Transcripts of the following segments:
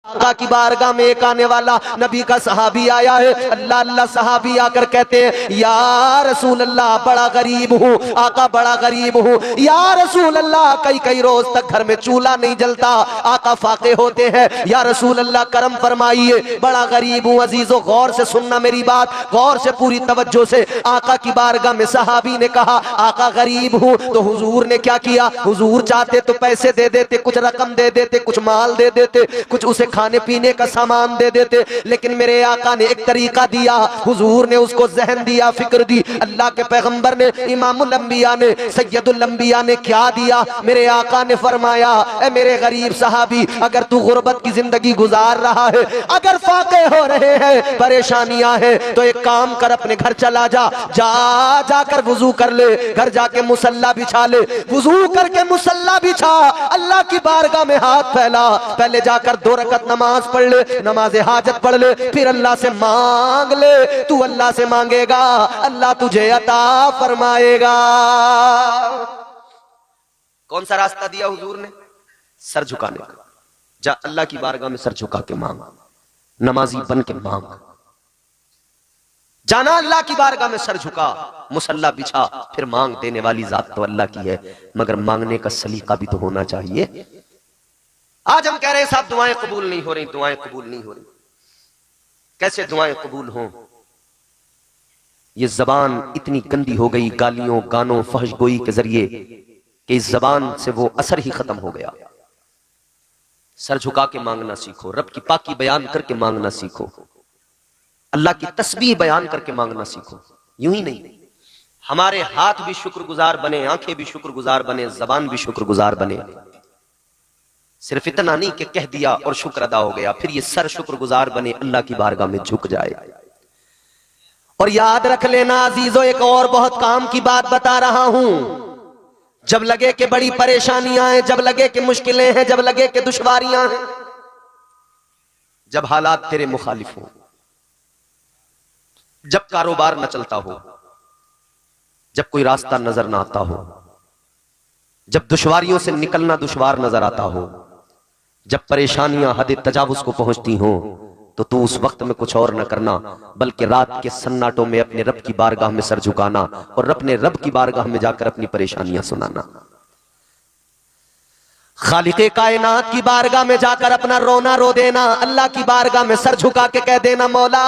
आका की बारगाह में एक आने वाला नबी का सहाबी आया है। अल्लाह अल्लाह सहाबी आकर कहते हैं या रसूल अल्लाह बड़ा गरीब हूँ, आका बड़ा गरीब हूँ। या रसूल अल्लाह कई कई रोज तक घर में चूल्हा नहीं जलता। आका फाके होते हैं। या रसूल अल्लाह करम फरमाइए, बड़ा गरीब हूँ। अजीजों गौर से सुनना मेरी बात, गौर से पूरी तवज्जो से। आका की बारगाह में सहाबी ने कहा आका गरीब हूँ। तो हुजूर ने क्या किया, हुजूर चाहते तो पैसे दे देते, कुछ रकम दे देते, कुछ माल दे देते, कुछ उसे खाने पीने का सामान दे देते, लेकिन मेरे आका ने एक तरीका दिया। हुजूर ने उसको ज़हन दिया, फिक्र दी। अल्लाह के पैगंबर ने, इमामुल अंबिया ने, सैयदुल अंबिया ने क्या दिया? मेरे आका ने फरमाया ए मेरे गरीब सहाबी, अगर तू गुर्बत की जिंदगी गुजार रहा है, अगर फाके हो रहे हैं, परेशानियां हैं, तो एक काम कर, अपने घर चला जा, जाकर वुजू कर ले, घर जाके मुसल्ला बिछा ले, वुजू करके मुसल्ला बिछा, अल्लाह की बारगाह में हाथ फैला, पहले जाकर 2 रकत नमाज पढ़ ले, नमाज हाजत पढ़ ले, फिर अल्लाह से मांग ले। तू अल्लाह से मांगेगा, अल्लाह तुझे अता फरमाएगा। कौन सा रास्ता दिया हुजूर ने? सर झुकाने का। जा अल्लाह की बारगाह में सर झुका के मांग, नमाजी बन के मांग। जाना अल्लाह की बारगाह में सर झुका, मुसल्ला बिछा, फिर मांग। देने वाली जात तो अल्लाह की है, मगर मांगने का सलीका भी तो होना चाहिए। आज हम कह रहे हैं साहब दुआएं कबूल नहीं हो रही, दुआएं कबूल नहीं हो रही। कैसे दुआएं कबूल हों? ये जबान इतनी गंदी हो गई गालियों, गानों, फहशगोई के जरिए कि इस जबान से वो असर ही खत्म हो गया। सर झुका के मांगना सीखो, रब की पाकी बयान करके मांगना सीखो, अल्लाह की तस्बीह बयान करके मांगना सीखो। यूं ही नहीं, हमारे हाथ भी शुक्रगुजार बने, आंखें भी शुक्रगुजार बने, जबान भी शुक्रगुजार बने। सिर्फ इतना नहीं कि कह दिया और शुक्र अदा हो गया, फिर ये सर शुक्रगुजार बने, अल्लाह की बारगाह में झुक जाए। और याद रख लेना अजीजों, एक और बहुत काम की बात बता रहा हूं। जब लगे कि बड़ी परेशानियां हैं, जब लगे कि मुश्किलें हैं, जब लगे कि दुश्वारियां हैं, जब हालात तेरे मुखालिफ हो, जब कारोबार न चलता हो, जब कोई रास्ता नजर ना आता हो, जब दुश्वारियों से निकलना दुश्वार नजर आता हो, जब परेशानियां हद तजावुज को पहुंचती हो, तो तू उस वक्त में कुछ और न करना, बल्कि रात के सन्नाटों में अपने रब की बारगाह में सर झुकाना और अपने रब की बारगाह में जाकर अपनी परेशानियां सुनाना। खालिके कायनात की बारगाह में जाकर अपना रोना रो देना, अल्लाह की बारगाह में सर झुका के कह देना मौला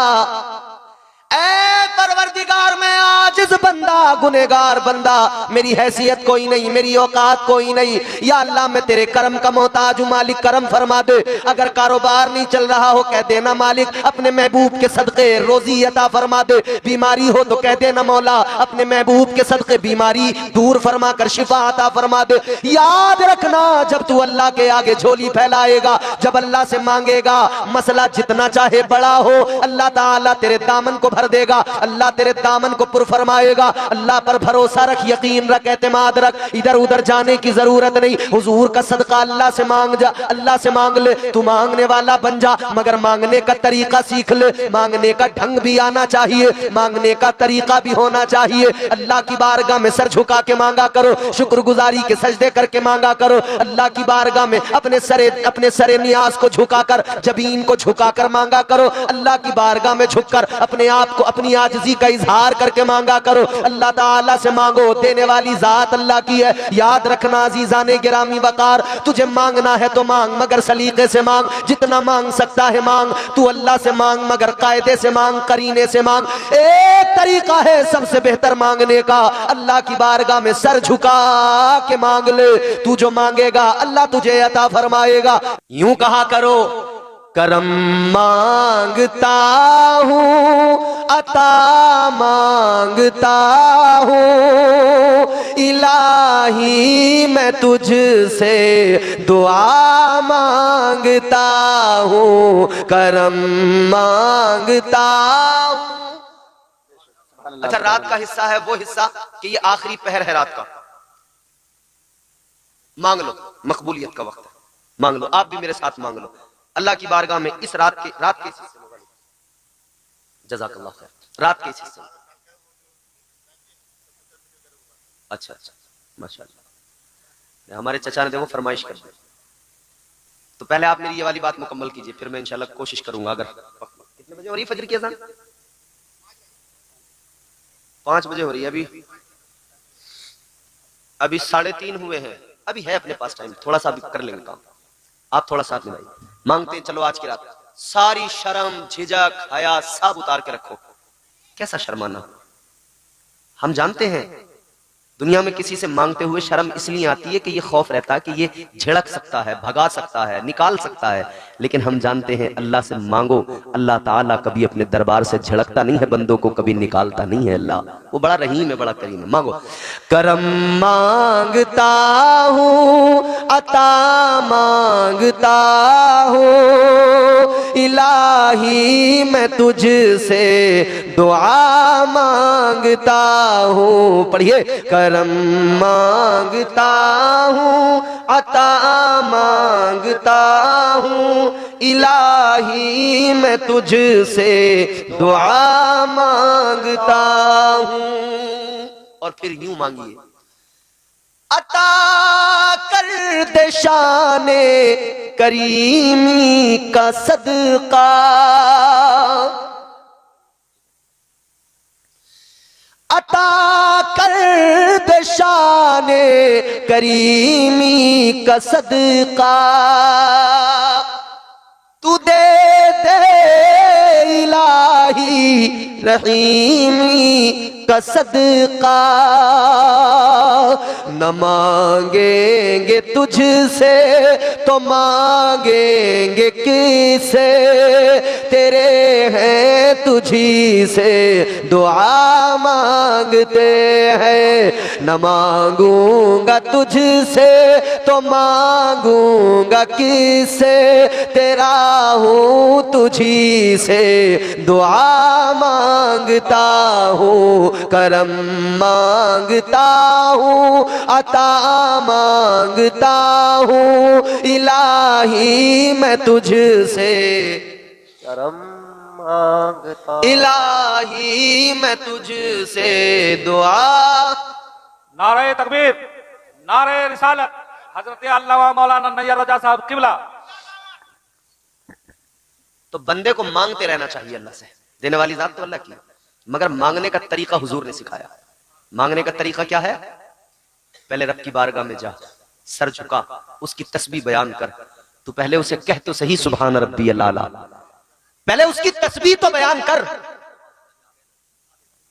ऐ परवरदिगार, मैं आजिज़ बंदा, गुनेगार बंदा, मेरी हैसियत कोई नहीं, मेरी औकात कोई नहीं, या अल्लाह मैं तेरे करम का मोहताज हूं, मालिक करम फरमा दे। अगर कारोबार नहीं चल रहा हो, कह देना मालिक अपने महबूब के सदके रोजी अता फरमा दे। बीमारी हो तो कह देना मौला अपने महबूब के सदके बीमारी दूर फरमा कर शिफा अता फरमा दे। याद रखना, जब तू अल्लाह के आगे झोली फैलाएगा, जब अल्लाह से मांगेगा, मसला जितना चाहे बड़ा हो, अल्लाह ताला तेरे दामन को भर देगा, अल्लाह तेरे दामन को पुर फरमाएगा। अल्लाह पर भरोसा रख, यकीन रख, एतमाद रख, इधर उधर जाने की जरूरत नहीं। हुजूर का सदका अल्लाह से मांग जा, अल्लाह से मांग ले, तू मांगने वाला बन जा, मगर मांगने का तरीका सीख ले, मांगने का ढंग भी आना चाहिए, मांगने का तरीका भी होना चाहिए। अल्लाह की बारगाह में सर झुका के मांगा करो, शुक्रगुजारी के सजदे करके मांगा करो। अल्लाह की बारगाह में अपने सरे नियाज को झुकाकर, जबीन को झुकाकर मांगा करो। अल्लाह की बारगाह में झुककर अपने आप को, अपनी आजिज़ी का इजहार करके मांगा करो। अल्लाह ताला से मांगो, देने वाली जात अल्लाह की है। याद रखना अजीज़ाने गिरामी वकार, तुझे मांगना है तो मांग, मगर सलीके से मांग, जितना मांग सकता है मांग। तू अल्लाह से मांग, मगर कायदे से मांग, करीने से मांग। एक तरीका है सबसे बेहतर मांगने का, अल्लाह की बारगाह में सर झुका के मांग ले। तू जो मांगेगा अल्लाह तुझे अता फरमाएगा। यूं कहा करो, करम मांगता हूँ, अता मांगता हूँ, इलाही मैं तुझसे दुआ मांगता हूँ, करम मांगता हूँ। अच्छा, रात का हिस्सा है वो हिस्सा कि ये आखिरी पहर है रात का, मांग लो, मकबूलियत का वक्त है, मांग लो। आप भी मेरे साथ मांग लो अल्लाह की बारगाह में इस रात के हिस्से में। जज़ाकल्लाह खैर, रात के इस हिस्से में। अच्छा, माशाअल्लाह, हमारे चचा ने देखो फरमाइश कर दी, तो पहले आप मेरी ये वाली बात मुकम्मल कीजिए, फिर मैं इंशाल्लाह कोशिश करूंगा। अगर कितने बजे हो रही है फजर की अज़ान? 5 बजे हो रही है। अभी 3:30 हुए हैं, अभी है अपने पास टाइम, थोड़ा सा अभी कर लेंगे काम। आप थोड़ा साथ में भाई मांगते हैं। चलो आज की रात सारी शर्म झिझक हया सब उतार के रखो। कैसा शर्माना? हम जानते हैं दुनिया में किसी से मांगते हुए शर्म इसलिए आती है कि ये खौफ रहता है कि ये झिड़क सकता है, भगा सकता है, निकाल सकता है। लेकिन हम जानते हैं अल्लाह से मांगो, अल्लाह ताला कभी अपने दरबार से झिड़कता नहीं है, बंदों को कभी निकालता नहीं है। अल्लाह वो बड़ा रहीम है, बड़ा करीम है। मांगो। करम मांगता हूँ, अता मांगता हूँ, इलाही मैं तुझसे दुआ मांगता हूँ। पढ़िए। करम मांगता हूँ, अता मांगता हूँ, इलाही मैं तुझसे दुआ मांगता हूँ। और फिर यूं मांगिए, अता कर दे शाने करीमी का सदका, अता कर दे शाने करीमी का सदका, तू दे दे इलाही रहीमी का सदका। न मांगेंगे तुझसे तो मांगेंगे किससे, तेरे हैं तुझी से दुआ मांगते हैं। न मांगूंगा तुझसे तो मांगूंगा किससे, तेरा हूँ तुझी से दुआ मांगता हूँ। करम मांगता हूँ, अता मांगता हूँ, इलाही मैं तुझसे करम मांगता, इलाही मैं तुझसे दुआ। नारे तकबीर, नारे रिसालत, हजरत अल्लामा मौलाना नैयर रजा साहब किबला। तो बंदे को मांगते रहना चाहिए अल्लाह से। देने वाली जात तो अल्लाह की, मगर मांगने का तरीका हुजूर ने सिखाया। मांगने का तरीका क्या है? पहले रब की बारगाह में जा, सर झुका, उसकी तस्बीह बयान कर। तू पहले उसे कह तो सही सुभान रब्बी अल्लाह, पहले उसकी तस्बीह तो बयान कर।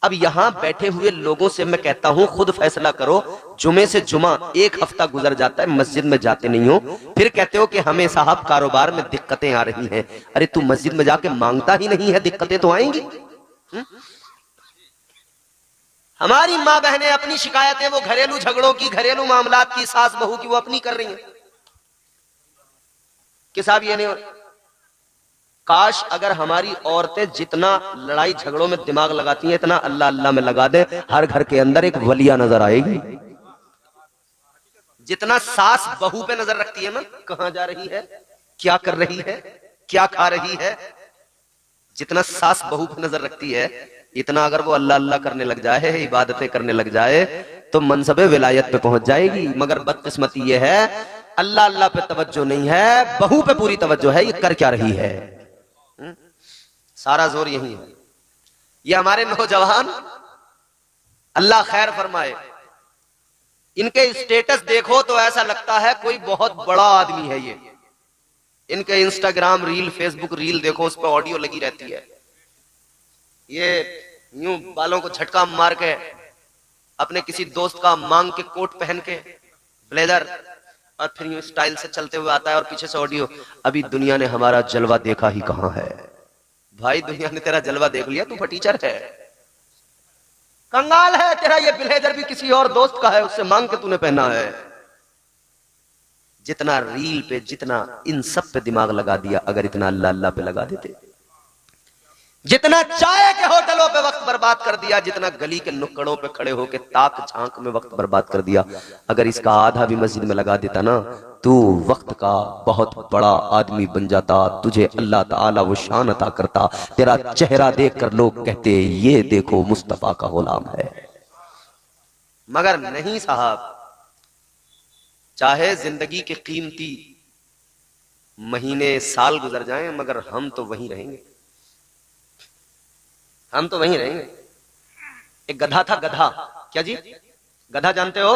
अब यहां बैठे हुए लोगों से मैं कहता हूं खुद फैसला करो। जुमे से जुमा 1 हफ्ता गुजर जाता है, मस्जिद में जाते नहीं हो, फिर कहते हो कि हमें साहब कारोबार में दिक्कतें आ रही हैं। अरे तू मस्जिद में जाके मांगता ही नहीं है, दिक्कतें तो आएंगी। हमारी माँ बहनें अपनी शिकायतें वो घरेलू झगड़ों की, घरेलू मामलात की, सास बहू की, वो अपनी कर रही हैं कि साहब ये नहीं। काश अगर हमारी औरतें जितना लड़ाई झगड़ों में दिमाग लगाती हैं इतना अल्लाह अल्लाह में लगा दे, हर घर के अंदर एक वलिया नजर आएगी। जितना सास बहू पे नजर रखती है ना, कहां जा रही है, क्या कर रही है, क्या खा रही है, जितना सास बहू पे नजर रखती है, इतना अगर वो अल्लाह अल्लाह करने लग जाए, इबादतें करने लग जाए, तो मनसबे विलायत पे पहुंच जाएगी। मगर बदकिस्मती ये है अल्लाह अल्लाह पे तवज्जो नहीं है, बहू पे पूरी तवज्जो है। ये कर क्या रही है? सारा जोर यही है। ये हमारे नौजवान, अल्लाह खैर फरमाए, इनके स्टेटस देखो तो ऐसा लगता है कोई बहुत बड़ा आदमी है ये। इनके इंस्टाग्राम रील, फेसबुक रील देखो, उस पर ऑडियो लगी रहती है। ये यूं बालों को झटका मार के अपने किसी दोस्त का मांग के कोट पहन के ब्लेजर, और फिर यूं स्टाइल से चलते हुए आता है और पीछे से ऑडियो। अभी दुनिया ने हमारा जलवा देखा ही कहां है भाई? दुनिया ने तेरा जलवा देख लिया, तू फटीचर है, कंगाल है। तेरा ये ब्लेजर भी किसी और दोस्त का है, उससे मांग के तूने पहना है। जितना रील पे, जितना इन सब पे दिमाग लगा दिया, अगर इतना अल्लाह अल्लाह पे लगा देते, जितना चाय के होटलों पे वक्त बर्बाद कर दिया, जितना गली के नुक्कड़ों पे खड़े होके ताक झांक में वक्त बर्बाद कर दिया, अगर इसका आधा भी मस्जिद में लगा देता ना, तू वक्त का बहुत बड़ा आदमी बन जाता। तुझे अल्लाह ताला वो शान अता करता, तेरा चेहरा देखकर लोग कहते ये देखो मुस्तफा का गुलाम है। मगर नहीं साहब, चाहे जिंदगी के कीमती महीने साल गुजर जाएं मगर हम तो वहीं रहेंगे, हम तो वहीं रहेंगे। एक गधा था, गधा, क्या जी, गधा जानते हो?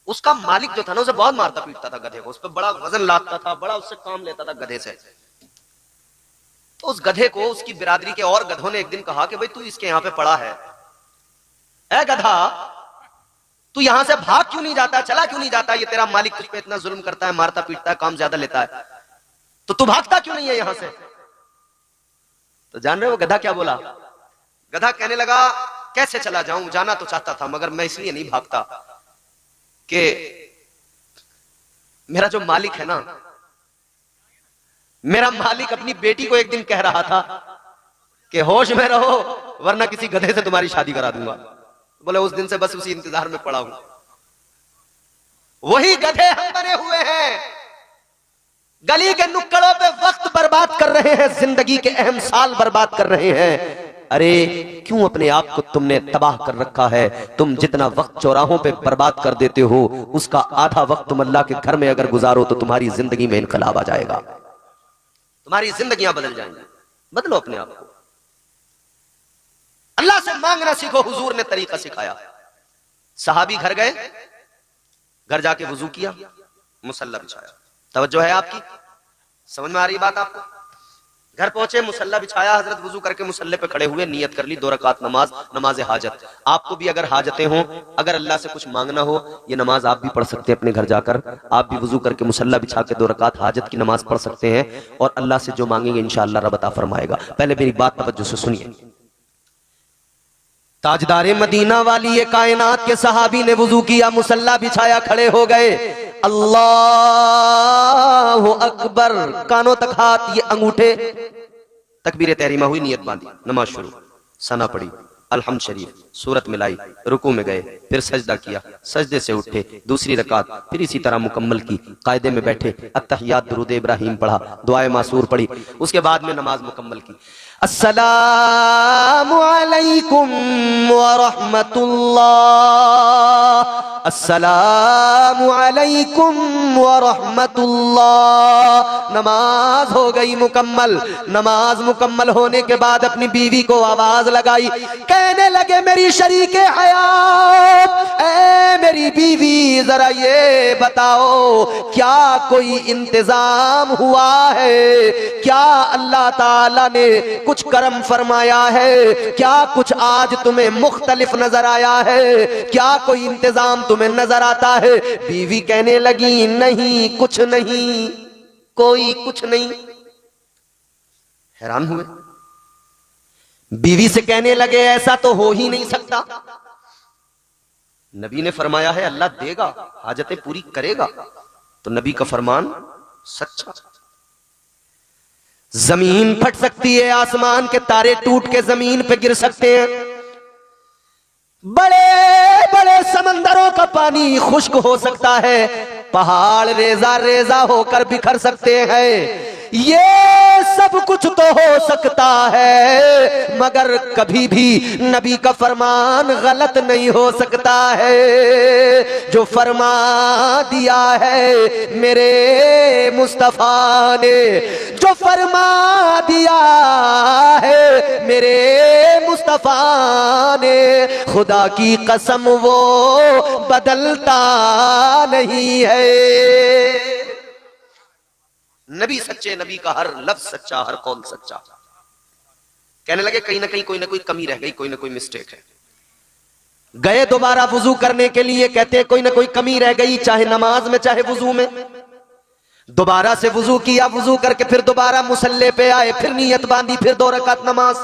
उसका मालिक जो था ना उसे बहुत मारता पीटता था गधे को, उस पर बड़ा वजन लादता था, बड़ा उससे काम लेता था गधे से। तो उस गधे को उसकी बिरादरी के और गधों ने एक दिन कहा कि भाई तू इसके यहां पे पड़ा है, ए गधा तू यहां से भाग क्यों नहीं जाता, चला क्यों नहीं जाता, ये तेरा मालिक तुझ पे इतना जुल्म करता है, मारता पीटता है, काम ज्यादा लेता है, तो तू भागता क्यों नहीं है यहां से? तो जान रहे हो गधा क्या बोला? गधा कहने लगा कैसे चला जाऊं, जाना तो चाहता था मगर मैं इसलिए नहीं भागता कि मेरा जो मालिक है ना, मेरा मालिक अपनी बेटी को एक दिन कह रहा था कि होश में रहो वरना किसी गधे से तुम्हारी शादी करा दूंगा। बोले उस दिन से बस उसी इंतजार में पड़ा हूं। वही गधे हम बने हुए हैं, गली के नुक्कड़ों पे वक्त बर्बाद कर रहे हैं, जिंदगी के अहम साल बर्बाद कर रहे हैं। अरे क्यों अपने आप को तुमने तबाह कर रखा है? तुम जितना वक्त चौराहों पे बर्बाद कर देते हो उसका आधा वक्त तुम अल्लाह के घर में अगर गुजारो तो तुम्हारी जिंदगी में इनकलाब आ जाएगा, तुम्हारी जिंदगियां बदल जाएंगी। बदलो अपने आप को, अल्लाह से मांगना सीखो। हुजूर ने तरीका सिखाया। सहाबी घर गए, घर जाके वुजू किया, मुसल्ला बिछाया। तवज्जो है आपकी, समझ में आ रही बात आपको? घर पहुंचे, मुसल्ला बिछाया, हजरत वुजू करके मुसल्ले पे खड़े हुए, नियत कर ली 2 रकात नमाज, नमाज हाजत। आपको भी अगर हाजतें हो, अगर अल्लाह से कुछ मांगना हो, ये नमाज आप भी पढ़ सकते हैं अपने घर जाकर। आप भी वुजू करके मुसल्ला बिछा के 2 रकात हाजत की नमाज पढ़ सकते हैं और अल्लाह से जो मांगेंगे इंशाअल्लाह रब अता फरमाएगा। पहले मेरी बात तवज्जो से सुनिए। ताजदारे मदीना वाली ये कायनात के सहाबी ने वुजू किया, मुसल्ला बिछाया, खड़े हो गए। अल्लाहु अकबर, कानों तक हाथ, ये अंगूठे, तकबीर तहरीमा हुई, नियत बांधी, नमाज शुरू, सना पड़ी, अल्हम्द शरीफ, सूरत मिलाई, रुकू में गए, फिर सजदा किया, सजदे से उठे, दूसरी रकात फिर इसी तरह मुकम्मल की, कायदे में बैठे, अत्तहियात दुरूद इब्राहिम पढ़ा, दुआए मासूर पढ़ी, उसके बाद में नमाज मुकम्मल की। अस्सलामु अलैकुम व रहमतुल्लाह, अस्सलामु अलैकुम व रहमतुल्लाह। नमाज हो गई मुकम्मल। नमाज मुकम्मल होने के बाद अपनी बीवी को आवाज लगाई, कहने लगे मेरी शरीके हयात, ऐ मेरी बीवी जरा ये बताओ क्या कोई इंतजाम हुआ है? क्या अल्लाह ताला ने कुछ करम फरमाया है? क्या कुछ आज तुम्हें मुख्तलिफ नजर आया है? क्या कोई इंतजाम तुम्हें नजर आता है? बीवी कहने लगी नहीं, कुछ नहीं, कोई कुछ नहीं। हैरान हुए, बीवी से कहने लगे ऐसा तो हो ही नहीं सकता। नबी ने फरमाया है अल्लाह देगा, हाजतें पूरी करेगा। तो नबी का फरमान सच्चा। जमीन फट सकती है, आसमान के तारे टूट के जमीन पे गिर सकते हैं, बड़े बड़े समंदरों का पानी खुश्क हो सकता है, पहाड़ रेजा रेजा होकर बिखर सकते हैं। ये सब कुछ तो हो सकता है मगर कभी भी नबी का फरमान गलत नहीं हो सकता है। जो फरमा दिया है मेरे मुस्तफा ने, जो फरमा दिया है मेरे मुस्तफा ने, खुदा की कसम वो बदलता नहीं है। नबी सच्चे, नबी का हर लफ्ज सच्चा, हर कौल सच्चा। कहने लगे कहीं ना कहीं कोई ना कोई कमी रह गई, कोई ना कोई मिस्टेक है। गए दोबारा वुजू करने के लिए, कहते कोई ना कोई कमी रह गई, चाहे नमाज में चाहे वुजू में। दोबारा से वुजू किया, वुजू करके फिर दोबारा मुसल्ले पे आए, फिर नियत बांधी, फिर 2 रकात नमाज,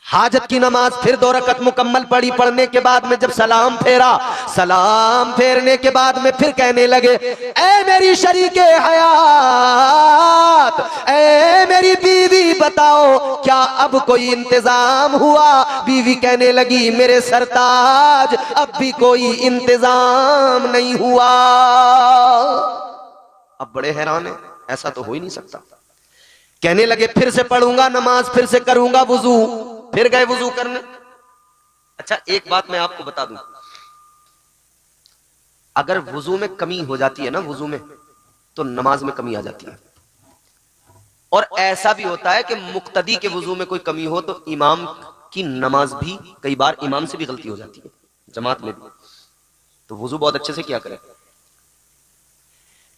हाजत की नमाज, फिर 2 रकात मुकम्मल पढ़ी। पढ़ने के बाद में जब सलाम फेरा, सलाम फेरने के बाद में फिर कहने लगे ऐ मेरी शरीके हयात, ऐ मेरी बीवी बताओ क्या अब कोई इंतजाम हुआ? बीवी कहने लगी मेरे सरताज अब भी कोई इंतजाम नहीं हुआ। अब बड़े हैरान है, ऐसा तो हो ही नहीं सकता। कहने लगे फिर से पढ़ूंगा नमाज, फिर से करूंगा वुजू, फिर गए वुजू करने। अच्छा एक बात मैं आपको बता दूं, अगर वुजू में कमी हो जाती है ना, वुजू में, तो नमाज में कमी आ जाती है। और ऐसा भी होता है कि मुक्तदी के वुजू में कोई कमी हो तो इमाम की नमाज भी, कई बार इमाम से भी गलती हो जाती है, जमात में भी, तो वुजू बहुत अच्छे से क्या करें।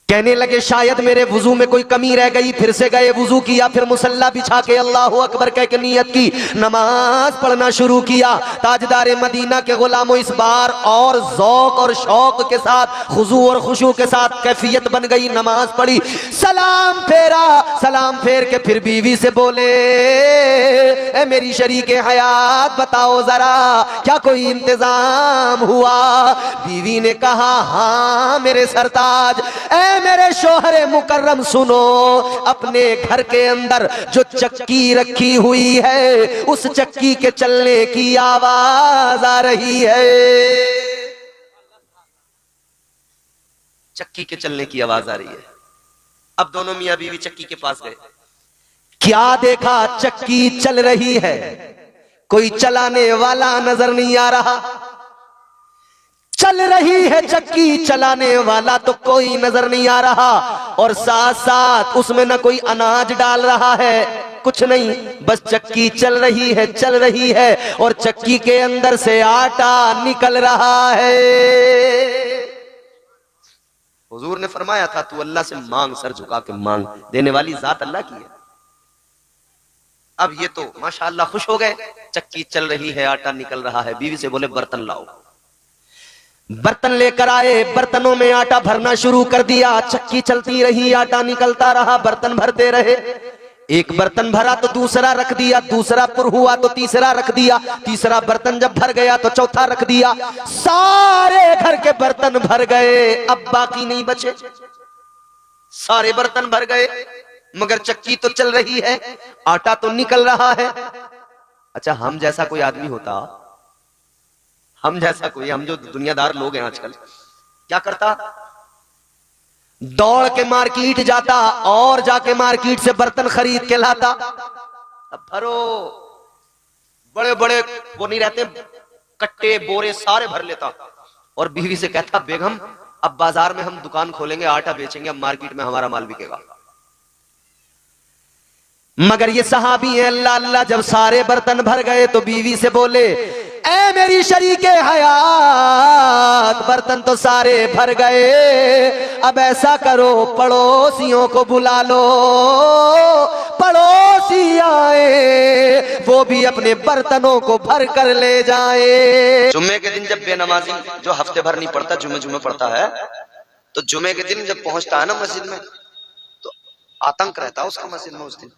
कहने लगे शायद मेरे वुजू में कोई कमी रह गई, फिर से गए वुजू किया, फिर मुसल्ला बिछा के अल्लाहु अकबर कह के नियत की, नमाज पढ़ना शुरू किया। ताजदार मदीना के गुलामों, इस बार और ज़ौक़ और शौक के साथ, खुशू और खुशू के साथ कैफियत बन गई। नमाज पढ़ी, सलाम फेरा, सलाम फेर के फिर बीवी से बोले, ए मेरी शरीके हयात बताओ जरा क्या कोई इंतजाम हुआ। बीवी ने कहा हाँ मेरे सरताज, ए मेरे शोहरे मुकर्रम सुनो, अपने घर के अंदर जो चक्की रखी हुई है उस चक्की के चलने की आवाज आ रही है। चक्की के चलने की आवाज आ रही है। अब दोनों मियां बीवी चक्की के पास गए, क्या देखा, चक्की चल रही है, कोई चलाने वाला नजर नहीं आ रहा। चल रही है चक्की, चलाने वाला तो कोई नजर नहीं आ रहा, और साथ साथ उसमें ना कोई अनाज डाल रहा है, कुछ नहीं, बस चक्की चल रही है, चल रही है, और चक्की के अंदर से आटा निकल रहा है। हुजूर ने फरमाया था तू अल्लाह से मांग, सर झुका के मांग, देने वाली जात अल्लाह की है। अब ये तो माशाअल्लाह खुश हो गए, चक्की चल रही है, आटा निकल रहा है। बीवी से बोले बर्तन लाओ, बर्तन लेकर आए, बर्तनों में आटा भरना शुरू कर दिया। चक्की चलती रही, आटा निकलता रहा, बर्तन भरते रहे। एक बर्तन भरा तो दूसरा रख दिया, दूसरा पुर हुआ तो तीसरा रख दिया, तीसरा बर्तन जब भर गया तो चौथा रख दिया। सारे घर के बर्तन भर गए, अब बाकी नहीं बचे। सारे बर्तन भर गए, मगर चक्की तो चल रही है, आटा तो निकल रहा है। अच्छा, हम जैसा कोई आदमी होता, हम जैसा कोई, हम जो दुनियादार लोग हैं आजकल, क्या करता, दौड़ के मार्केट जाता और जाके मार्केट से बर्तन खरीद के लाता। अब भरो, बड़े बड़े वो नहीं रहते कट्टे बोरे, सारे भर लेता और बीवी से कहता बेगम अब बाजार में हम दुकान खोलेंगे, आटा बेचेंगे, अब मार्केट में हमारा माल बिकेगा। मगर ये सहाबी है, अल्लाह अल्लाह, जब सारे बर्तन भर गए तो बीवी से बोले, ए मेरी शरीके हयात, बर्तन तो सारे भर गए, अब ऐसा करो पड़ोसियों को बुला लो, पड़ोसी आए वो भी अपने बर्तनों को भर कर ले जाए। जुम्मे के दिन जब बेनमाजी जो हफ्ते भर नहीं पढ़ता, जुम्मे पढ़ता है, तो जुम्मे के दिन जब पहुंचता है ना मस्जिद में, तो आतंक रहता है उसका मस्जिद में। उस दिन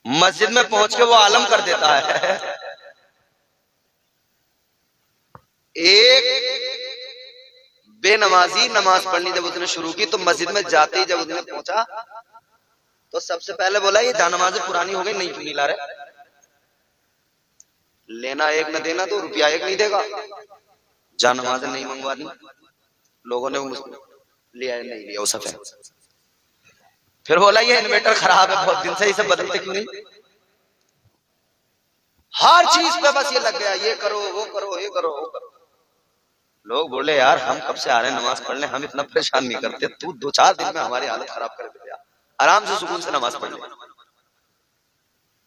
मस्जिद में पहुंच के वो आलम कर देता है, एक बेनमाजी नमाज पढ़नी जब उसने शुरू की तो मस्जिद में जाते ही जब उसने पहुंचा तो सबसे पहले बोला ये जानमाज़ें पुरानी हो गई, नहीं क्यों नहीं ला रहे, लेना एक न देना दो, रुपया एक नहीं देगा, जानमाज़ें नहीं मंगवानी। लोगों ने लिया नहीं लिया, वो सब है। फिर बोला ये इन्वर्टर खराब है बहुत दिन से, इसे बदलते क्यों नहीं। हर चीज पे बस ये लग गया, ये करो वो करो, ये करो वो करो। लोग बोले यार हम कब से आ रहे हैं नमाज पढ़ने, हम इतना परेशान नहीं करते, तू 2-4 दिन में हमारी हालत खराब कर दे यार, आराम से सुकून से नमाज पढ़ ले।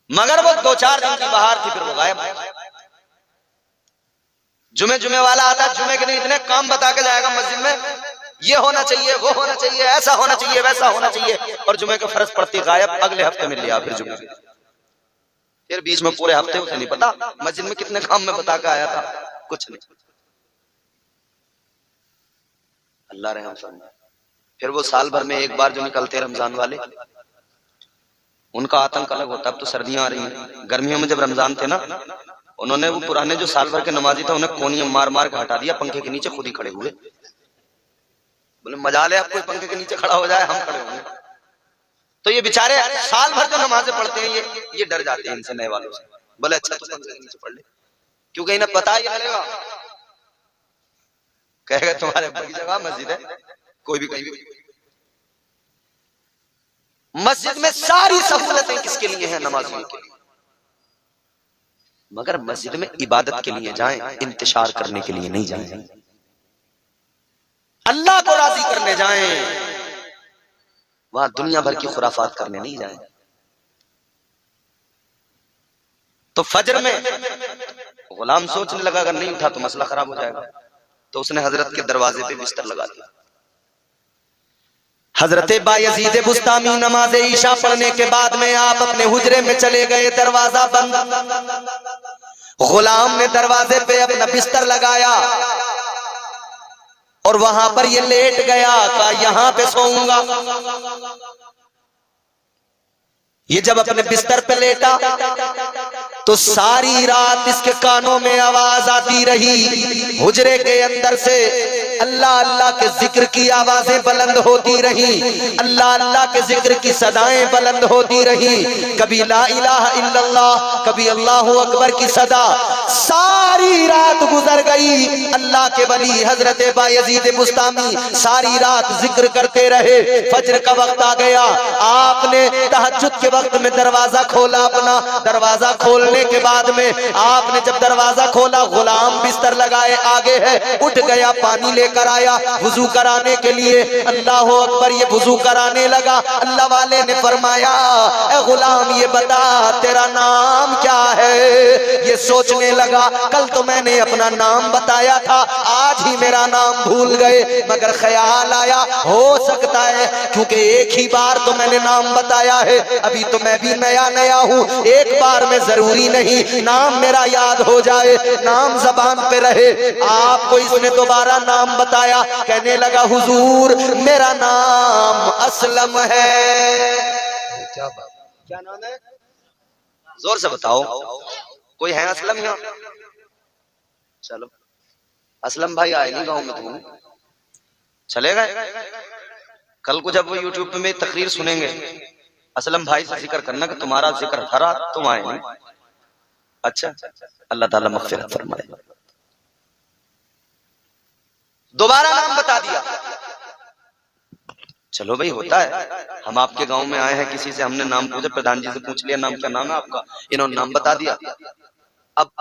मगर वो 2-4 दिन की बहार थी, फिर वो गायब। जुमे वाला आता, जुमे के दिन इतने काम बता के जाएगा मस्जिद में, ये होना चाहिए, वो होना चाहिए, ऐसा होना चाहिए, वैसा होना चाहिए, और जुमे के फर्ज पड़ती गायब। अगले हफ्ते में लिया फिर जुमे, फिर बीच में पूरे हफ्ते उसे नहीं पता मस्जिद में कितने काम में बता के आया था, कुछ नहीं। अल्लाह रहम फरमाए। फिर वो साल भर में एक बार जो निकलते रमजान वाले, उनका आतंक अलग होता। अब तो सर्दियां आ रही हैं, गर्मियों में जब रमजान थे ना, उन्होंने वो पुराने जो साल भर के नमाजी थे उन्हें कोनियां मार मार के हटा दिया, पंखे के नीचे खुद ही खड़े हुए। बोले मजा ले, अब कोई पंखे के नीचे खड़ा हो जाए, हम खड़े होंगे। तो ये बेचारे साल भर जो नमाजें पढ़ते हैं ये डर जाते हैं इनसे, नए वालों से। बोले अच्छा तो पंखे के नीचे पढ़ ले, क्योंकि इन्हें पता ही चलेगा, कहेगा तुम्हारे ऊपर की जगह मस्जिद है, कोई भी कहीं भी। मस्जिद में सारी सहूलतें किसके लिए हैं? नमाजियों के लिए। मगर मस्जिद में इबादत के लिए जाएं, इंतशार करने के लिए नहीं जाएं। अल्लाह को राजी करने जाएं, वहां दुनिया भर की खुराफात करने नहीं जाएं। तो फजर में गुलाम सोचने लगा अगर नहीं उठा तो मसला खराब हो जाएगा, तो उसने हजरत के दरवाजे पे बिस्तर लगा दिया। हजरत बायजीद बुस्तामी नमाज ईशा पढ़ने के बाद में आप अपने हुजरे में चले गए, दरवाजा बंद। गुलाम ने दरवाजे पे अपना बिस्तर लगाया और वहां पर ये लेट गया, कहा यहां पे सोऊंगा। ये जब अपने बिस्तर पे लेटा तो सारी रात इसके कानों में आवाज आती रही, हुजरे के अंदर से अल्लाह अल्लाह के जिक्र की आवाजें बुलंद होती रही, अल्लाह अल्लाह के जिक्र की सदाएं बुलंद होती रही। कभी ला इलाहा इल्लल्लाह, कभी अल्लाहु अकबर की सदा। सारी रात गुजर गई। अल्लाह के वली हजरत बायजीद बुस्तामी सारी रात जिक्र करते रहे। फजर का वक्त आ गया, आपने तहज्जुद के वक्त में दरवाजा खोला। अपना दरवाजा खोलने के बाद में आपने जब दरवाजा खोला, गुलाम बिस्तर लगाए आगे है, उठ गया, पानी लेकर आया वुजू कराने के लिए। अल्लाह अकबर, ये वुजू कराने लगा। अल्लाह वाले ने फरमाया, ए गुलाम ये बता तेरा नाम क्या है? ये सोचने लगा, कल तो मैंने अपना नाम बताया था, आज ही मेरा नाम भूल गए। मगर ख्याल आया हो सकता है क्योंकि एक ही बार तो मैंने नाम बताया है, अभी तो मैं भी नया नया हूँ, एक बार में जरूरी नहीं नाम मेरा याद हो जाए, नाम जबान पे रहे। आपको इसने दोबारा नाम बताया, कहने लगा हुजूर मेरा नाम असलम है। क्या नाम है? जोर से बताओ, कोई है असलम यहाँ? चलो, असलम भाई आए नहीं गाँव में, तुम चले गए। कल को जब वो यूट्यूब पे में तकरीर सुनेंगे, असलम भाई से जिक्र करना कि तुम्हारा जिक्र हरा, तुम आए नहीं। अच्छा, अल्लाह ताला मग़फ़िरत फरमाए। दोबारा नाम बता दिया। चलो भाई, होता है, हम आपके गांव में आए हैं, किसी से हमने नाम पूछा, प्रधान जी से पूछ लिया नाम क्या नाम है आपका, इन्होंने नाम बता दिया। अब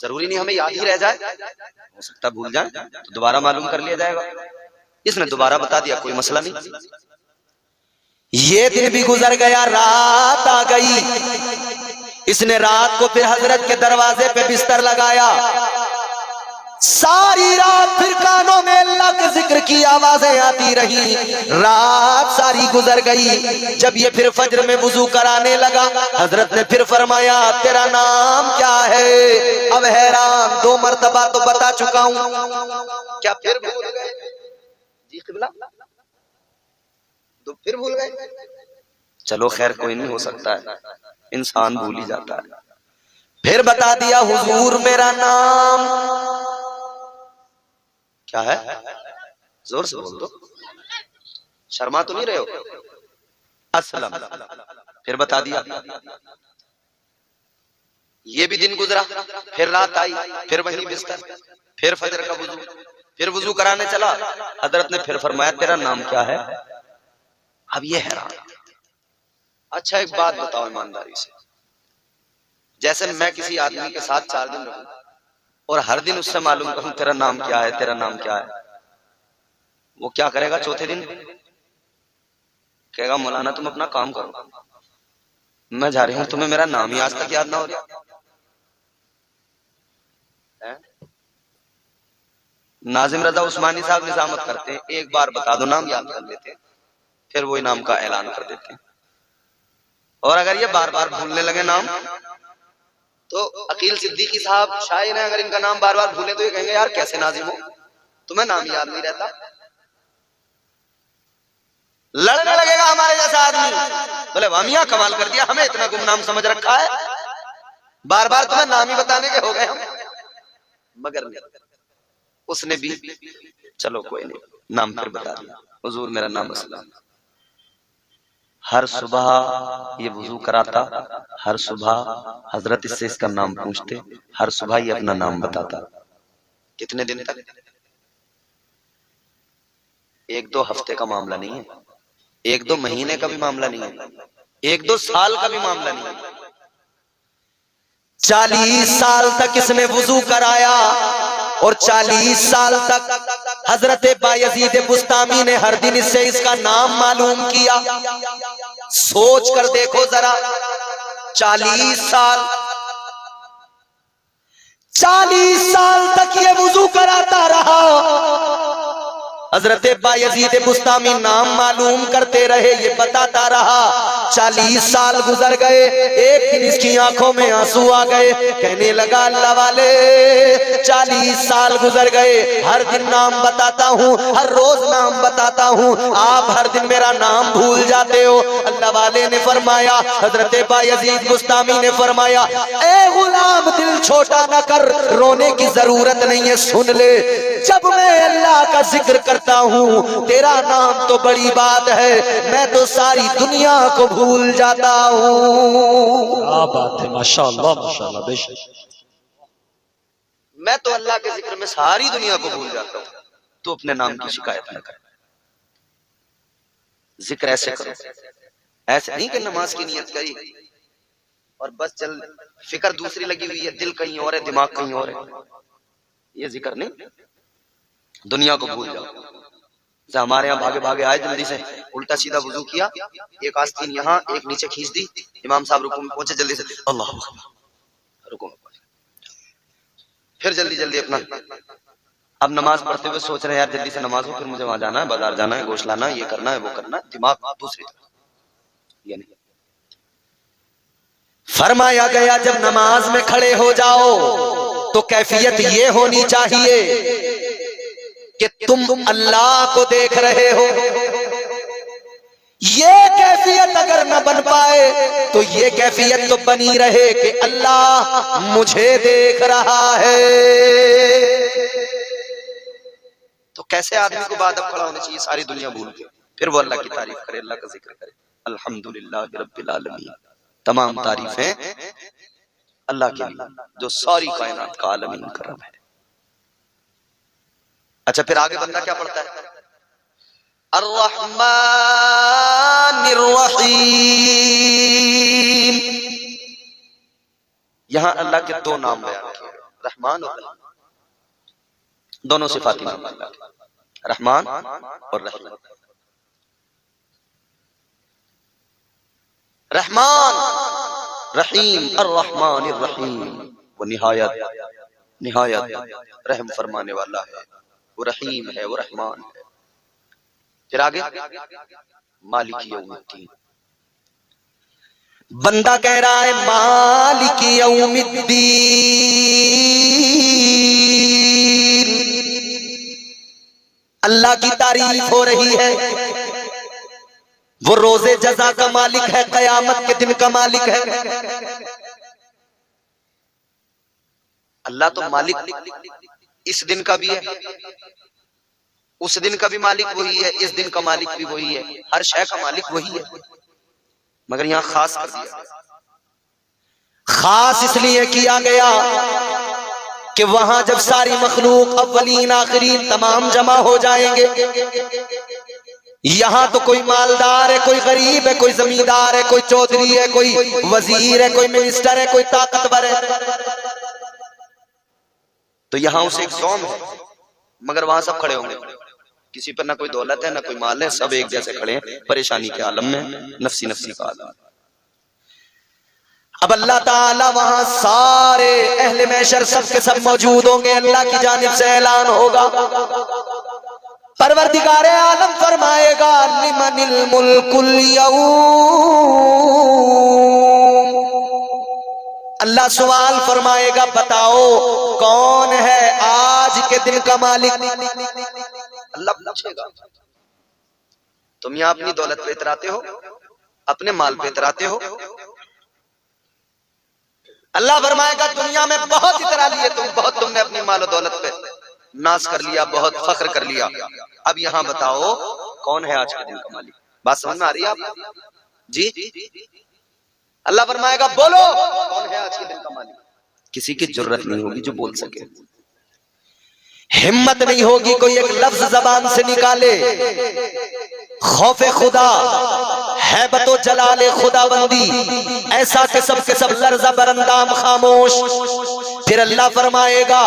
जरूरी नहीं हमें याद ही रह जाए, हो सकता भूल जाए तो दोबारा मालूम कर लिया जाएगा। इसने दोबारा बता दिया, कोई मसला नहीं। ये दिन भी गुजर गया, रात आ गई। इसने रात को फिर हजरत के दरवाजे पे बिस्तर लगाया। सारी रात फिर कानों में अल्लाह के जिक्र की आवाजें आती रही। रात सारी गुजर गई। जब ये फिर फजर में वुजू कराने लगा, हजरत ने फिर फरमाया तेरा नाम क्या है? अब हैरान, 2 मरतबा तो बता चुका हूं, क्या फिर भूल गए? जी क़िबला, तो फिर भूल गए। चलो खैर, कोई नहीं, हो सकता है, इंसान भूल ही जाता है। फिर बता दिया हुजूर मेरा नाम क्या है? जोर से बोल दो, शर्मा तो नहीं रहे हो? असलम। फिर बता दिया। ये भी दिन गुजरा, फिर रात आई, फिर वही बिस्तर, फिर फजर का वुजू, फिर वुजू कराने चला। हजरत ने फिर फरमाया तेरा नाम क्या है? अब ये हैरान। अच्छा एक बात बताओ ईमानदारी से, जैसे मैं किसी आदमी के साथ 4 दिन रहूं और हर दिन उससे मालूम करूं तेरा नाम क्या है, तेरा नाम क्या है, वो क्या करेगा? चौथे दिन कहेगा मौलाना तुम अपना काम करो, मैं जा रही हूं, तुम्हें मेरा नाम ही आज तक याद ना हो रहा। नाजिम रजा उस्मानी साहब निजामत करते हैं, एक बार बता दो नाम याद कर लेते हैं, फिर वो इनाम का ऐलान कर देते हैं। और अगर ये बार बार भूलने लगे नाम, तो अकील सिद्दीकी साहब शायर हैं, अगर इनका नाम बार बार भूले तो ये कहेंगे यार कैसे नाजिम हो, तुम्हें नाम याद नहीं रहता। लड़ने लगेगा हमारे जैसा आदमी, बोले वामिया कमाल कर दिया, हमें इतना गुमनाम समझ रखा है, बार बार तुम्हें नाम ही बताने के हो गए हम। मगर नहीं, उसने भी चलो कोई नहीं, नाम फिर बता दिया, हुजूर मेरा नाम असलम। हर सुबह ये वुजू कराता, हर सुबह हजरत इससे इसका नाम पूछते, हर सुबह ये अपना नाम बताता। कितने दिन तक? 1-2 हफ्ते का मामला नहीं है, 1-2 महीने का भी मामला नहीं है, 1-2 साल का भी मामला नहीं है। 40 साल तक इसने वुजू कराया, और 40 साल तक हजरत बायजीद बुस्तामी ने हर दिन इससे इसका नाम मालूम किया। सोच कर देखो जरा, 40 साल तक ये वुजू कराता रहा। हजरत बायजीद बुस्तामी नाम मालूम करते रहे, ये बताता रहा। 40 साल गुजर गए, एक दिन इसकी आंखों में आंसू आ गए। कहने लगा अल्लाह वाले 40 साल गुजर गए, हर दिन नाम बताता हूँ, हर रोज नाम बताता हूँ, आप हर दिन मेरा नाम भूल जाते हो। अल्लाह वाले ने फरमाया, हजरत बायजीद बुस्तामी ने फरमाया, ए गुलाम दिल छोटा न कर, रोने की जरूरत नहीं है, सुन ले। जब मैं अल्लाह का जिक्र करता हूँ, तेरा नाम तो बड़ी बात है, मैं तो सारी दुनिया को भूल जाता हूँ। क्या बात है, माशाअल्लाह माशाअल्लाह, बेशक। मैं तो अल्लाह के जिक्र में सारी दुनिया को भूल जाता हूँ। तो अपने नाम की शिकायत न कर, जिक्र ऐसे करो, ऐसे नहीं कि नमाज की नियत करी और बस चल फिक्र दूसरी लगी हुई है, दिल कहीं और है, दिमाग कहीं और है। ये जिक्र नहीं, दुनिया को भूल जाओ। हमारे यहाँ भागे भागे आए, जल्दी से उल्टा सीधा वुजू किया, एक आस्तीन यहाँ एक नीचे खींच दी, इमाम साहब रुकू में पहुंचे, जल्दी से अल्लाह रुकू में पहुंचे, फिर जल्दी जल्दी अपना अब नमाज पढ़ते हुए सोच रहे हैं यार जल्दी से नमाज हो, फिर मुझे वहां जाना है, बाजार जाना है, गोश्त लाना है, ये करना है, वो करना है, दिमाग दूसरी तरफ। ये नहीं, फरमाया गया जब नमाज में खड़े हो जाओ तो कैफियत ये होनी चाहिए कि तुम अल्लाह को देख रहे हो। ये कैफियत अगर न बन पाए तो ये कैफियत तो बनी रहे कि अल्लाह मुझे देख रहा है। तो कैसे आदमी को बाद अब खड़ा होना चाहिए सारी दुनिया भूल के, फिर वो अल्लाह की तारीफ करे, अल्लाह का जिक्र करे, अल्हम्दुलिल्लाह रब्बिल आलमीन। तमाम तारीफें अल्लाह के लिए जो सारी कायनात का आलमीन का रब है। अच्छा, फिर आगे बंदा क्या पढ़ता है? अर्रहमानिर्रहीम। यहां अल्लाह के दो नाम बयान किए, रहमान और रहीम, दोनों सिफाती नाम अल्लाह के, रहमान और रहीम। रहमान रहीम, अर्रहमानिर्रहीम, वो निहायत रहम फरमाने वाला है, वो रहीम है, वो रहमान है। फिर आगे मालिक यौमिद्दीन, बंदा कह रहा है मालिक यौमिद्दीन। अल्लाह की तारीफ हो रही है, वो रोजे जजा का मालिक है, कयामत के दिन का मालिक है। अल्लाह तो मालिक इस दिन का भी है, उस दिन का भी मालिक वही है, इस दिन का मालिक भी वही है, हर शय का मालिक वही है, मगर यहां खास कर दिया। खास इसलिए किया गया कि वहां जब सारी मखलूक अव्वलीन आखिरीन तमाम जमा हो जाएंगे, यहां तो कोई मालदार है, कोई गरीब है, कोई जमींदार है, कोई चौधरी है, कोई वजीर है, कोई मिनिस्टर है, कोई ताकतवर है, तो यहां उसे एक ज़ौम है, मगर वहां सब खड़े होंगे, किसी पर ना कोई दौलत है ना कोई माल है, सब एक जैसे खड़े हैं परेशानी के आलम में, नफसी नफसी का आलम। अब अल्लाह ताला वहां सारे अहले महशर सब के सब मौजूद होंगे, अल्लाह की जानिब से ऐलान होगा, परवरदिगार आलम फरमाएगा लिमनिल मुल्कुल यौम। अल्लाह सवाल फरमाएगा बताओ कौन है आज के दिन का मालिक? अल्लाह पूछेगा, तुम यहां अपनी दौलत पे इतराते हो, अपने माल पे इतराते हो? अल्लाह फरमाएगा दुनिया में बहुत इतरा लिए तुम, बहुत तुमने अपनी माल और दौलत पे नाश कर लिया, बहुत फख्र कर लिया, अब यहां बताओ कौन है आज के दिन का मालिक? बात समझ में आ रही है आपको? जी, अल्लाह फरमाएगा बोलो कौन है आज के दिन का मालिक? किसी की जरूरत नहीं होगी जो बोल सके, हिम्मत नहीं होगी कोई एक लफ्ज जबान से निकाले। खौफे खुदा, हैबतो जलाले खुदाबंदी ऐसा कि सब के सब लर्जा बरंदाम खामोश। फिर अल्लाह फरमाएगा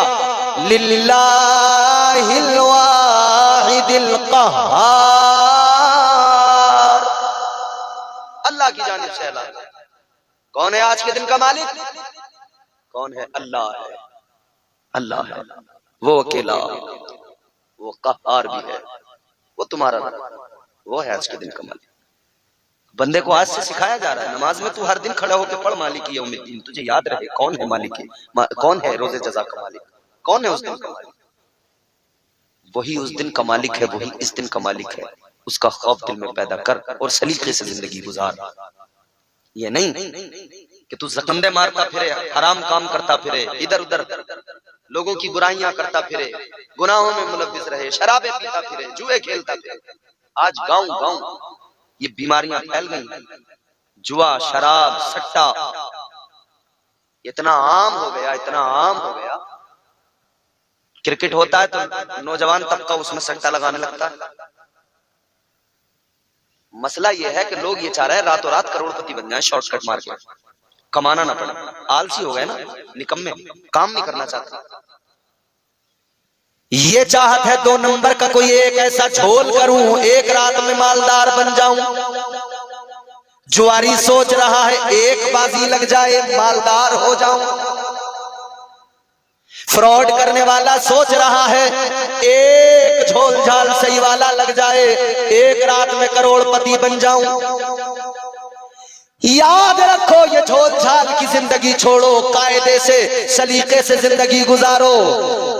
लिल्लाहिल वाहिदिल क़ह्हार। अल्लाह की जानिब से ऐलान। कौन है आज के दिन का मालिक? कौन है? अल्लाह है, अल्लाह है, वो अकेला, वो क़ह्हार भी है, वो तुम्हारा, वो है आज के दिन का मालिक। बंदे को आज से सिखाया जा रहा है, नमाज में तू हर दिन खड़ा होकर पढ़ मालिक यौमिद्दीन, तुझे याद रहे कौन है मालिक, कौन है रोज़े जज़ा का मालिक, कौन है उस दिन का मालिक। वही उस दिन का मालिक है, वही इस दिन का मालिक है। उसका खौफ दिल में पैदा कर और सलीके से जिंदगी गुजार। ये नहीं कि तू ज़खंदे मारता फिरे, हराम काम करता फिरे, इधर उधर लोगों की बुराइयां करता फिरे, गुनाहों में मुलव्विस रहे, शराबे पीता फिरे, जुए खेलता फिरे। आज गांव गांव ये बीमारियां फैल गई। जुआ, शराब, सट्टा इतना आम हो गया, इतना आम हो गया। क्रिकेट होता है तो नौजवान तबका उसमें सट्टा लगाने लगता है। मसला ये है कि लोग ये चाह रहे हैं रातों रात करोड़पति बन जाए, शॉर्टकट मार के, कमाना ना पड़े। आलसी हो गए ना, निकम्मे, काम नहीं करना चाहते। ये चाहत है 2 नंबर का कोई एक ऐसा झोल करूं, एक रात में मालदार बन जाऊं। जुआरी सोच रहा है एक बाजी लग जाए मालदार हो जाऊं। फ्रॉड करने वाला सोच रहा है एक झोल झाल सही वाला लग जाए, एक रात में करोड़पति बन जाऊं। याद रखो ये झोल झाल की जिंदगी छोड़ो, कायदे से सलीके से जिंदगी गुजारो।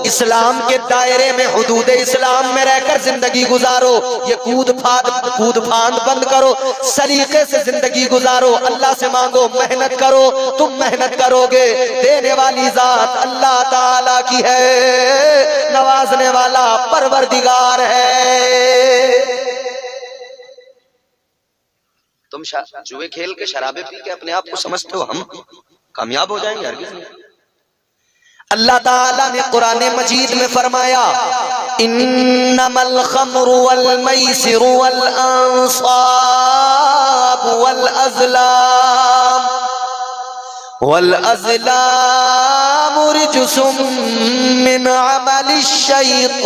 इस्लाम के दायरे में, हुदूद इस्लाम में रहकर जिंदगी गुजारो। ये कूद फांद बंद करो, सलीके से जिंदगी गुजारो। अल्लाह से मांगो, मेहनत करो, तुम मेहनत करोगे, देने वाली जात अल्लाह ताला की है, नवाजने वाला परवरदिगार है। तुम जुए खेल के, शराबे पी के अपने आप को समझते हो हम कामयाब हो जाएंगे? हरगिज़ नहीं। अल्लाह ताला ने कुरान मजीद में फरमाया, इन्नमल खम्रु वल मैसिरु वल अंसाब वल अज़लाम रिजसुम मिन अमलिश शैतान।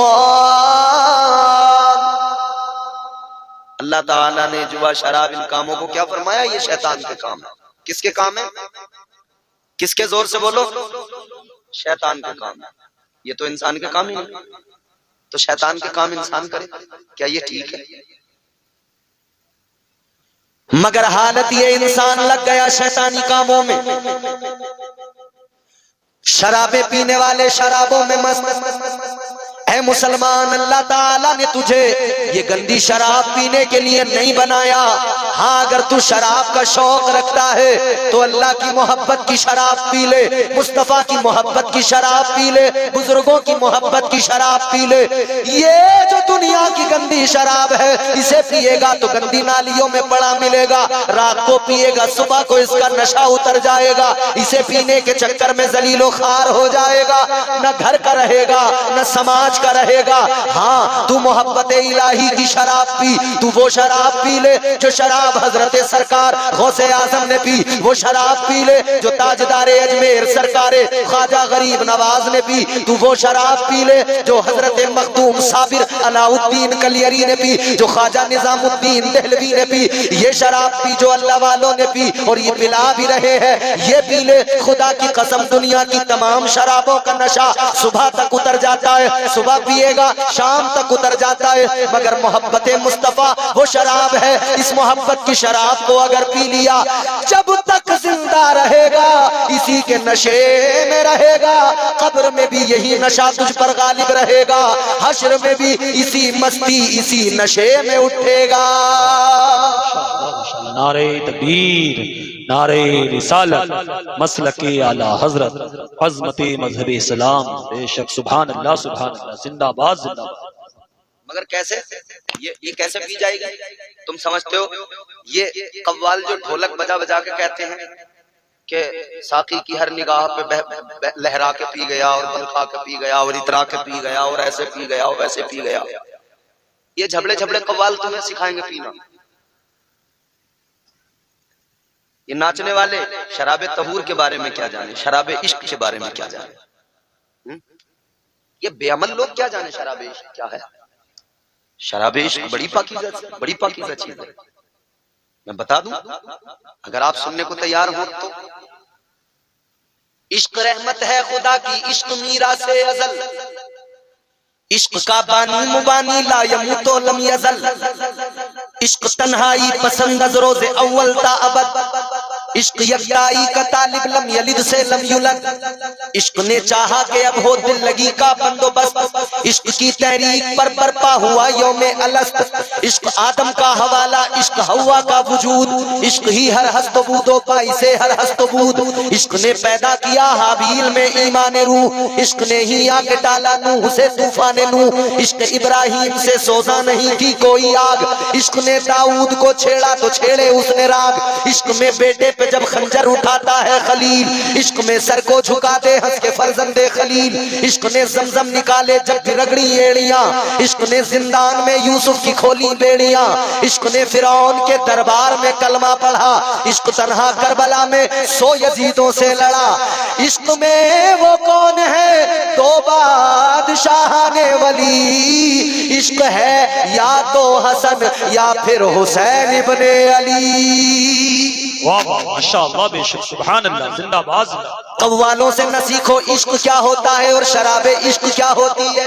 अल्लाह ताला ने जुआ, शराब, इन कामों को क्या फरमाया? ये शैतान के काम है। किसके काम है? किसके जोर से बोलो? शैतान के काम है। ये तो इंसान के काम ही नहीं। तो शैतान के काम इंसान करे, क्या ये ठीक है? मगर हालत ये इंसान लग गया शैतानी कामों में। शराबे पीने वाले शराबों में मस्त। ऐ मुसलमान, अल्लाह ताला ने तुझे ये गंदी शराब पीने के लिए नहीं बनाया। हाँ, अगर तू शराब का शौक रखता है तो अल्लाह की मोहब्बत की शराब पी ले, मुस्तफा की मोहब्बत की शराब पी ले, बुजुर्गों की मोहब्बत की शराब पी ले। ये जो दुनिया की गंदी शराब है, इसे पिएगा तो गंदी नालियों में पड़ा मिलेगा। रात को पिएगा, सुबह को इसका नशा उतर जाएगा। इसे पीने के चक्कर में जलीलो खार हो जाएगा, न घर का रहेगा न समाज का रहेगा। हाँ, तू मोहब्बत इलाही की शराब पी, तू वो शराब पी ले जो शराब हजरत सरकार गौसे आजम ने पी, वो शराब पी ले जो ताजदार अजमेर सरकारे ख्वाजा गरीब नवाज ने पी, तू वो शराब पी ले जो हजरत मखदूम साबिर अलाउद्दीन कलियरी ने पी, जो ख्वाजा निजामुद्दीन देहलवी ने पी। ये शराब पी जो अल्लाह वालों ने पी और ये पिला भी रहे हैं। ये पी ले, खुदा की कसम दुनिया की तमाम शराबों का नशा सुबह तक उतर जाता है, सुबह पिएगा शाम तक उतर जाता है। मगर मोहब्बत मुस्तफा वो शराब है, इस मोहब्बत की शराब को अगर पी लिया, जब तक जिंदा रहेगा इसी के नशे में रहेगा। कब्र में भी यही नशा तुझ पर गालिब रहेगा, हश्र में भी इसी मस्ती इसी नशे में उठेगा। नारे तकबीर, नारे रिसालत, मसलके आला हजरत, अज़मते मज़हब इस्लाम। बेशक सुभान अल्लाह, जिंदाबाद जिंदाबाद। मगर कैसे? ये कैसे पी जाएगी? तुम समझते हो? ये कव्वाल जो ढोलक बजा बजा के कहते हैं कि साकी की हर निगाह पे लहरा के पी गया और बलखा के पी गया और इतरा के पी गया और ऐसे पी गया और वैसे पी गया, ये झबड़े झबड़े कव्वाल तुम्हें सिखाएंगे पीना। ये नाचने वाले शराबे तहूर के बारे में क्या जाने, शराबे इश्क के बारे में क्या जाने। ये बेअमल लोग क्या जाने शराब इश्क क्या है। शराब इश्क बड़ी पाकीज़ा चीज है। मैं बता दूं, अगर आप सुनने को तैयार हो तो इश्क रहमत है खुदा की, इश्क मीरा से अजल, इश्क का बानी मुबानी ला यमूतो लम यज़ल, इश्क तन्हाई पसंद अज़ रोज़े अव्वल ता अबद, इश्क यकताई का तालिब लम यलिद से लम युलद, इश्क ने चाहा कि अब हो दिल लगी का बंदोबस्त, इश्क की तहरीक पर बरपा हुआ यौमे अलस्त, इश्क आदम का हवाला, इश्क हवा का वजूद, इश्क ही हर हस्तबूदो पाई से हर हस्तबूद, इश्क ने पैदा किया हाबील में ईमान रूह, इश्क ने ही आके डाला नूह से तूफान नूह, इश्क इब्राहिम से सोजा नहीं थी कोई आग, इश्क ने दाऊद को छेड़ा तो छेड़े उसने राग, इश्क में बेटे पे जब खंजर उठाता है खलील, इश्क में सर को झुका दे हंस के फर्जंदे खलील, इश्क ने जमजम निकाले जब भी रगड़ी एड़ियां, इश्क ने जिंदान में यूसुफ की खोली बेड़ियां, इश्क ने फिरौन के दरबार में कलमा पढ़ा, इश्क तन्हा करबला में 100 यजीदों से लड़ा, इश्क में वो कौन है दो बादशाह ने वली, इश्क है या तो हसन या फिर हुसैन इब्ने अली। वाह वाह माशाअल्लाह, बेशक सुभान अल्लाह, जिंदाबाद। कव्वालों से न सीखो इश्क क्या होता है और शराबे इश्क क्या होती है।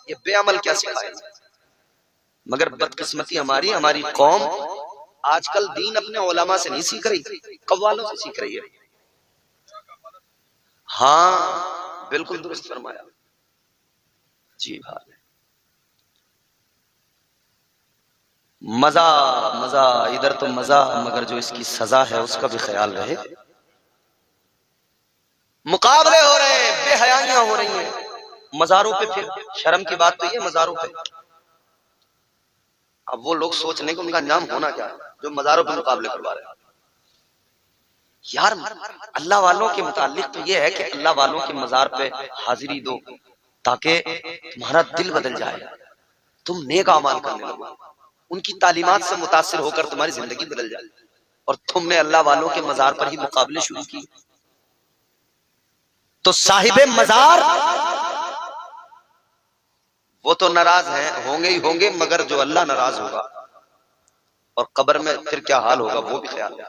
ये बेअमल क्या सिखाए। मगर बदकिस्मती हमारी कौम आजकल दीन अपने उलमा से नहीं सीख रही, कव्वालों से सीख रही है। हाँ बिल्कुल दुरुस्त फरमाया जी भाई। मजा मजा इधर तो मजा, मगर जो इसकी सजा है उसका भी ख्याल रहे। मुकाबले हो रहे हैं, बेहयाइयां हो रही हैं मजारों पे। फिर शर्म की बात तो ये मजारों पे। अब वो लोग सोच लें कि उनका नाम होना क्या है जो मजारों पे मुकाबले करवा रहे हैं। यार अल्लाह वालों के मुतालिक तो ये है कि अल्लाह वालों के मजार पे हाजिरी दो ताकि तुम्हारा दिल बदल जाए, तुम नेक अमाल करने लगो, उनकी तालीमात से मुतासिर होकर तुम्हारी जिंदगी बदल जाए। और तुमने अल्लाह वालों के मजार पर ही मुकाबले शुरू किए। तो साहिबे मजार वो तो नाराज हैं, होंगे ही होंगे, मगर जो अल्लाह नाराज होगा और कब्र में फिर क्या हाल होगा वो भी ख्याल है।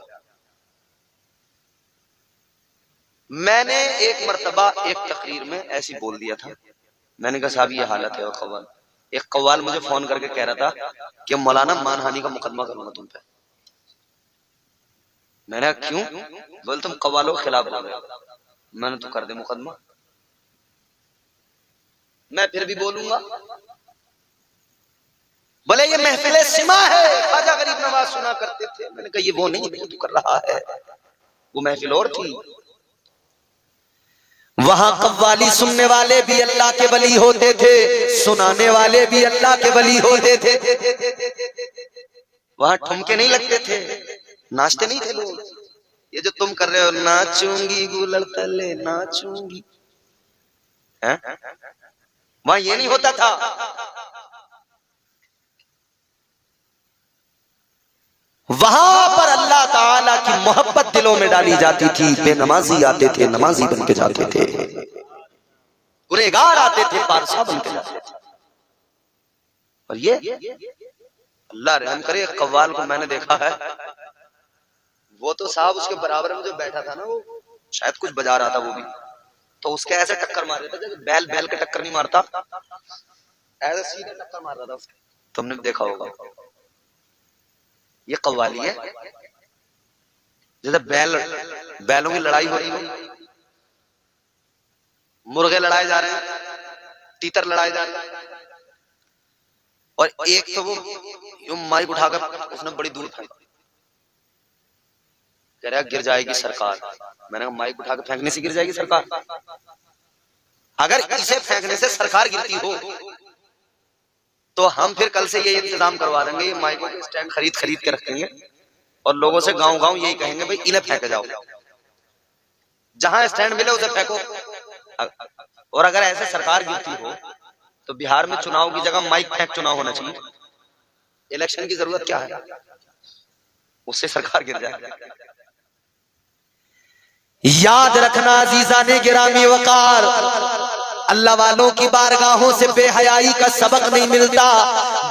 मैंने एक मर्तबा एक तकरीर में ऐसी बोल दिया था, मैंने कहा साहब ये हालत है। और कव्वाल, एक कव्वाल मुझे फोन करके कह रहा था कि मौलाना मानहानि का मुकदमा करूंगा तुम पे। मैंने कहा क्यों? बोल तुम कव्वालों के खिलाफ बोल रहे हो। मैंने तो कर दे मुकदमा। मैं फिर भी बोलूंगा। बोले ये महफिल सिमा है, ख्वाजा गरीब नवाज सुना करते थे। मैंने कहा ये वो नहीं तू कर रहा है, वो महफिल और थी। वहां कव्वाली सुनने वाले भी अल्लाह के वली होते थे, सुनाने वाले भी अल्लाह के वली होते थे। वहां ठुमके नहीं लगते थे, नाचते नहीं थे लोग। ये जो तुम कर रहे हो, नाचूंगी गुलर तले नाचूंगी, वहां ये नहीं होता था। वहां पर अल्लाह ताला की मोहब्बत दिलों में डाली जाती थी। बेनमाजी आते थे, नमाजी बन के जाते थे। गुनहगार आते थे, पारसा बन के जाते थे। और ये अल्लाह रहम करे, कव्वाल को मैंने देखा है, वो तो साहब उसके बराबर में जो बैठा था ना, वो शायद कुछ बजा रहा था वो भी, तो उसके ऐसे टक्कर मार रहा था जैसे बैल बैल के टक्कर नहीं मारता, ऐसे सीधे टक्कर मार रहा था उसके। तुमने भी देखा होगा। ये कव्वाली है, जैसे बैलों की लड़ाई हो रही हो, मुर्गे लड़ाए जा रहे हैं, तीतर लड़ाए जा रहे हैं, और एक तो वो यूं माइक उठाकर उसने बड़ी दूर फेंका, कह रहा गिर जाएगी सरकार। मैंने कहा माइक उठाकर फेंकने से गिर जाएगी सरकार? अगर इसे फेंकने से सरकार गिरती हो तो हम फिर कल से ये इंतजाम करवा देंगे, ये माइकों के स्टैंड खरीद के रखेंगे और लोगों से गांव गांव यही कहेंगे भाई इन्हें फेंके जाओ, जहां स्टैंड मिले उसे फेंको। और अगर ऐसे सरकार गिरती हो तो बिहार में चुनाव की जगह माइक फेंक चुनाव होना चाहिए। इलेक्शन की जरूरत क्या है, उससे सरकार गिर जाए। याद रखना अजीजा ने गिरामी वकार, अल्लाह वालों की बारगाहों से बेहयाई का सबक नहीं मिलता,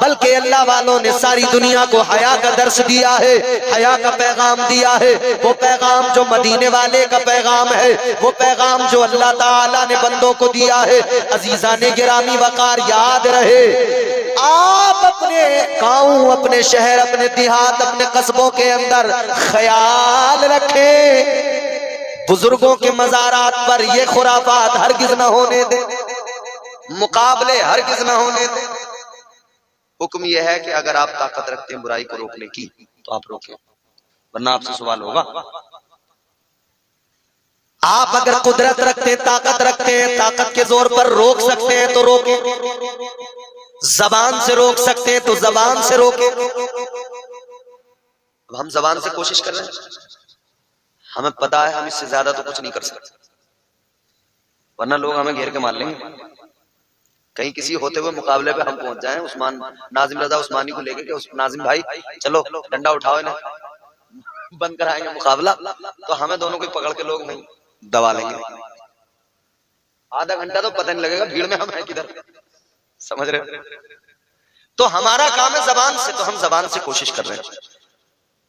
बल्कि अल्लाह वालों ने सारी दुनिया को हया का दर्श दिया है, हया का पैगाम दिया है। वो पैगाम जो मदीने वाले का पैगाम है, वो पैगाम जो अल्लाह ताला ने बंदों को दिया है। अजीजाने गिरामी वकार याद रहे, आप अपने गांव, अपने शहर, अपने देहात, अपने कस्बों के अंदर ख्याल रखें, बुजुर्गों के मज़ारात पर ये खुराफात हरगिज न होने दे, मुकाबले हरगिज न होने दे। हुक्म यह है कि अगर आप ताकत रखते हैं बुराई को रोकने की तो आप रोकें, वरना आपसे सवाल होगा। आप अगर कुदरत रखते हैं, ताकत रखते हैं, ताकत के जोर पर रोक सकते हैं तो रोकें, जबान से रोक सकते हैं तो जबान से रोकें। अब हम जबान से कोशिश कर रहे हैं, हमें पता है हम इससे ज्यादा तो कुछ नहीं कर सकते, वरना लोग हमें घेर के मार लेंगे। कहीं किसी होते हुए मुकाबले पे हम पहुंच जाएं, उस्मान नाजिम रजा उस्मानी को लेके, नाजिम भाई चलो डंडा उठाओ इन्हें, बंद कराएंगे मुकाबला, तो हमें दोनों को पकड़ के लोग नहीं दबा लेंगे। आधा घंटा तो पता नहीं लगेगा भीड़ में हम हैं किधर, समझ रहे? तो हमारा काम है जबान से, तो हम जबान से कोशिश कर रहे हैं।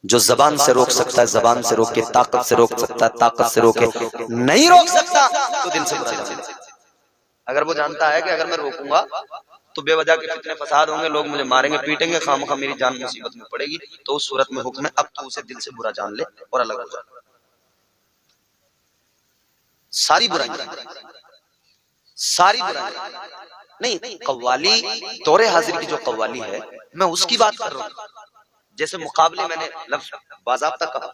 जो जबान से रोक सकता है जबान से रोके, ताकत से रोक सकता है ताकत से रोके, नहीं रोक सकता तो दिल से बुरा जाने। अगर वो जानता है कि अगर मैं रोकूंगा तो बेवजह के फितने फसाद होंगे, लोग मुझे मारेंगे पीटेंगे, खामखा मेरी जान मुसीबत में पड़ेगी, तो उस सूरत में हुक्म है अब तो उसे दिल से बुरा जान ले और अलग हो जाए। सारी बुराई नहीं, कव्वाली दौरे हाजिर की जो कव्वाली है मैं उसकी बात कर रहा हूं। जैसे मुकाबले, मैंने लफ्ज बाज़ाब्ता कहा,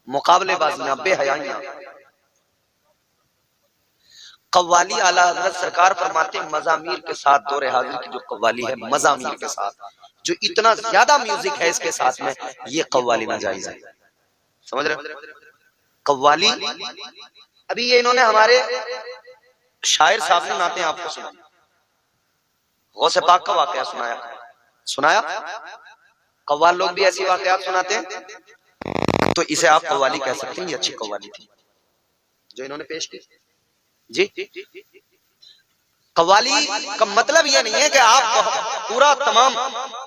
मुकाबलेबाजियां, बेहयाइयां। कव्वाली आला हज़रत सरकार फरमाते हैं मज़ामीर के साथ, दौरे हाजिर की जो कव्वाली है मज़ामीर के साथ, जो इतना ज्यादा म्यूजिक है इसके साथ में, ये कव्वाली नाजायज है। समझ रहे? कव्वाली अभी ये इन्होंने हमारे शायर साहब ने नाते आपको सुना, गौसे पाक का वाकया सुनाया। कव्वाल लोग भी ऐसी वाकयात सुनाते हैं, तो इसे आप कव्वाली कह सकते हैं। ये अच्छी कव्वाली थी जो इन्होंने पेश की जी। कव्वाली का मतलब ये नहीं है कि आप पूरा तमाम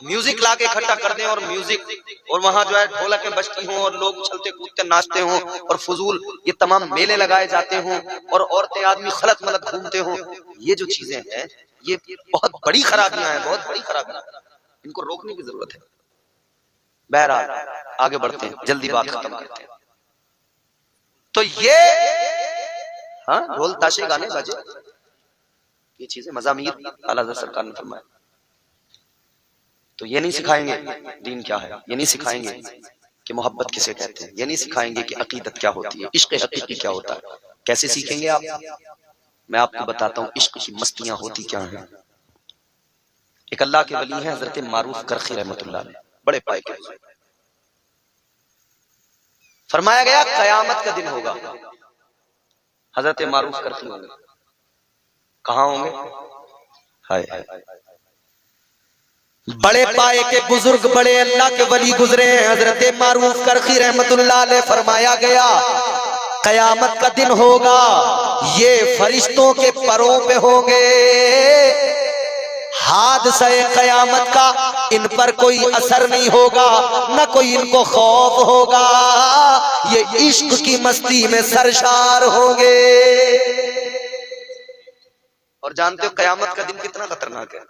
म्यूजिक लाके इकट्ठा कर दें और म्यूजिक और वहां जो है ढोलकें बजती हों और लोग उछलते कूदते नाचते हों और फजूल ये तमाम मेले लगाए जाते हों और औरतें आदमी खलत मलत घूमते हों। ये जो चीजें हैं ये बहुत बड़ी खराबियां हैं, बहुत बड़ी खराबियां, इनको रोकने की जरूरत है। बहरहाल आगे बढ़ते हैं, जल्दी बात खत्म करते हैं। तो ये हाँ, ढोल ताशे गाने बाजे, ये चीजें मज़ामीर आला हज़रत सरकार ने फरमाया। तो ये नहीं सिखाएंगे दीन क्या है, ये नहीं सिखाएंगे कि मोहब्बत किसे कहते हैं, ये नहीं सिखाएंगे कि अकीदत क्या होती है, इश्क हकीकी क्या होता है। कैसे सीखेंगे आप? मैं आपको बताता हूँ इश्क की मस्तियां होती क्या हैं। एक अल्लाह के वली हैं हजरत मारूफ करखी रहमतुल्लाह अलैह, बड़े पाए के, फरमाया गया कयामत का दिन होगा, हजरत मारूफ करखी होंगे। कहां होंगे? हाय हाय, बड़े पाए के बुजुर्ग, बड़े अल्लाह के वली गुजरे हैं हजरत मारूफ करखी रहमतुल्लाह अलैह। फरमाया गया कयामत का दिन होगा, ये फरिश्तों के परों पे होंगे, हादसा कयामत का इन पर कोई असर नहीं होगा, न कोई इनको खौफ होगा, ये इश्क की मस्ती में सरशार होंगे। और जानते हो कयामत का दिन कितना खतरनाक है?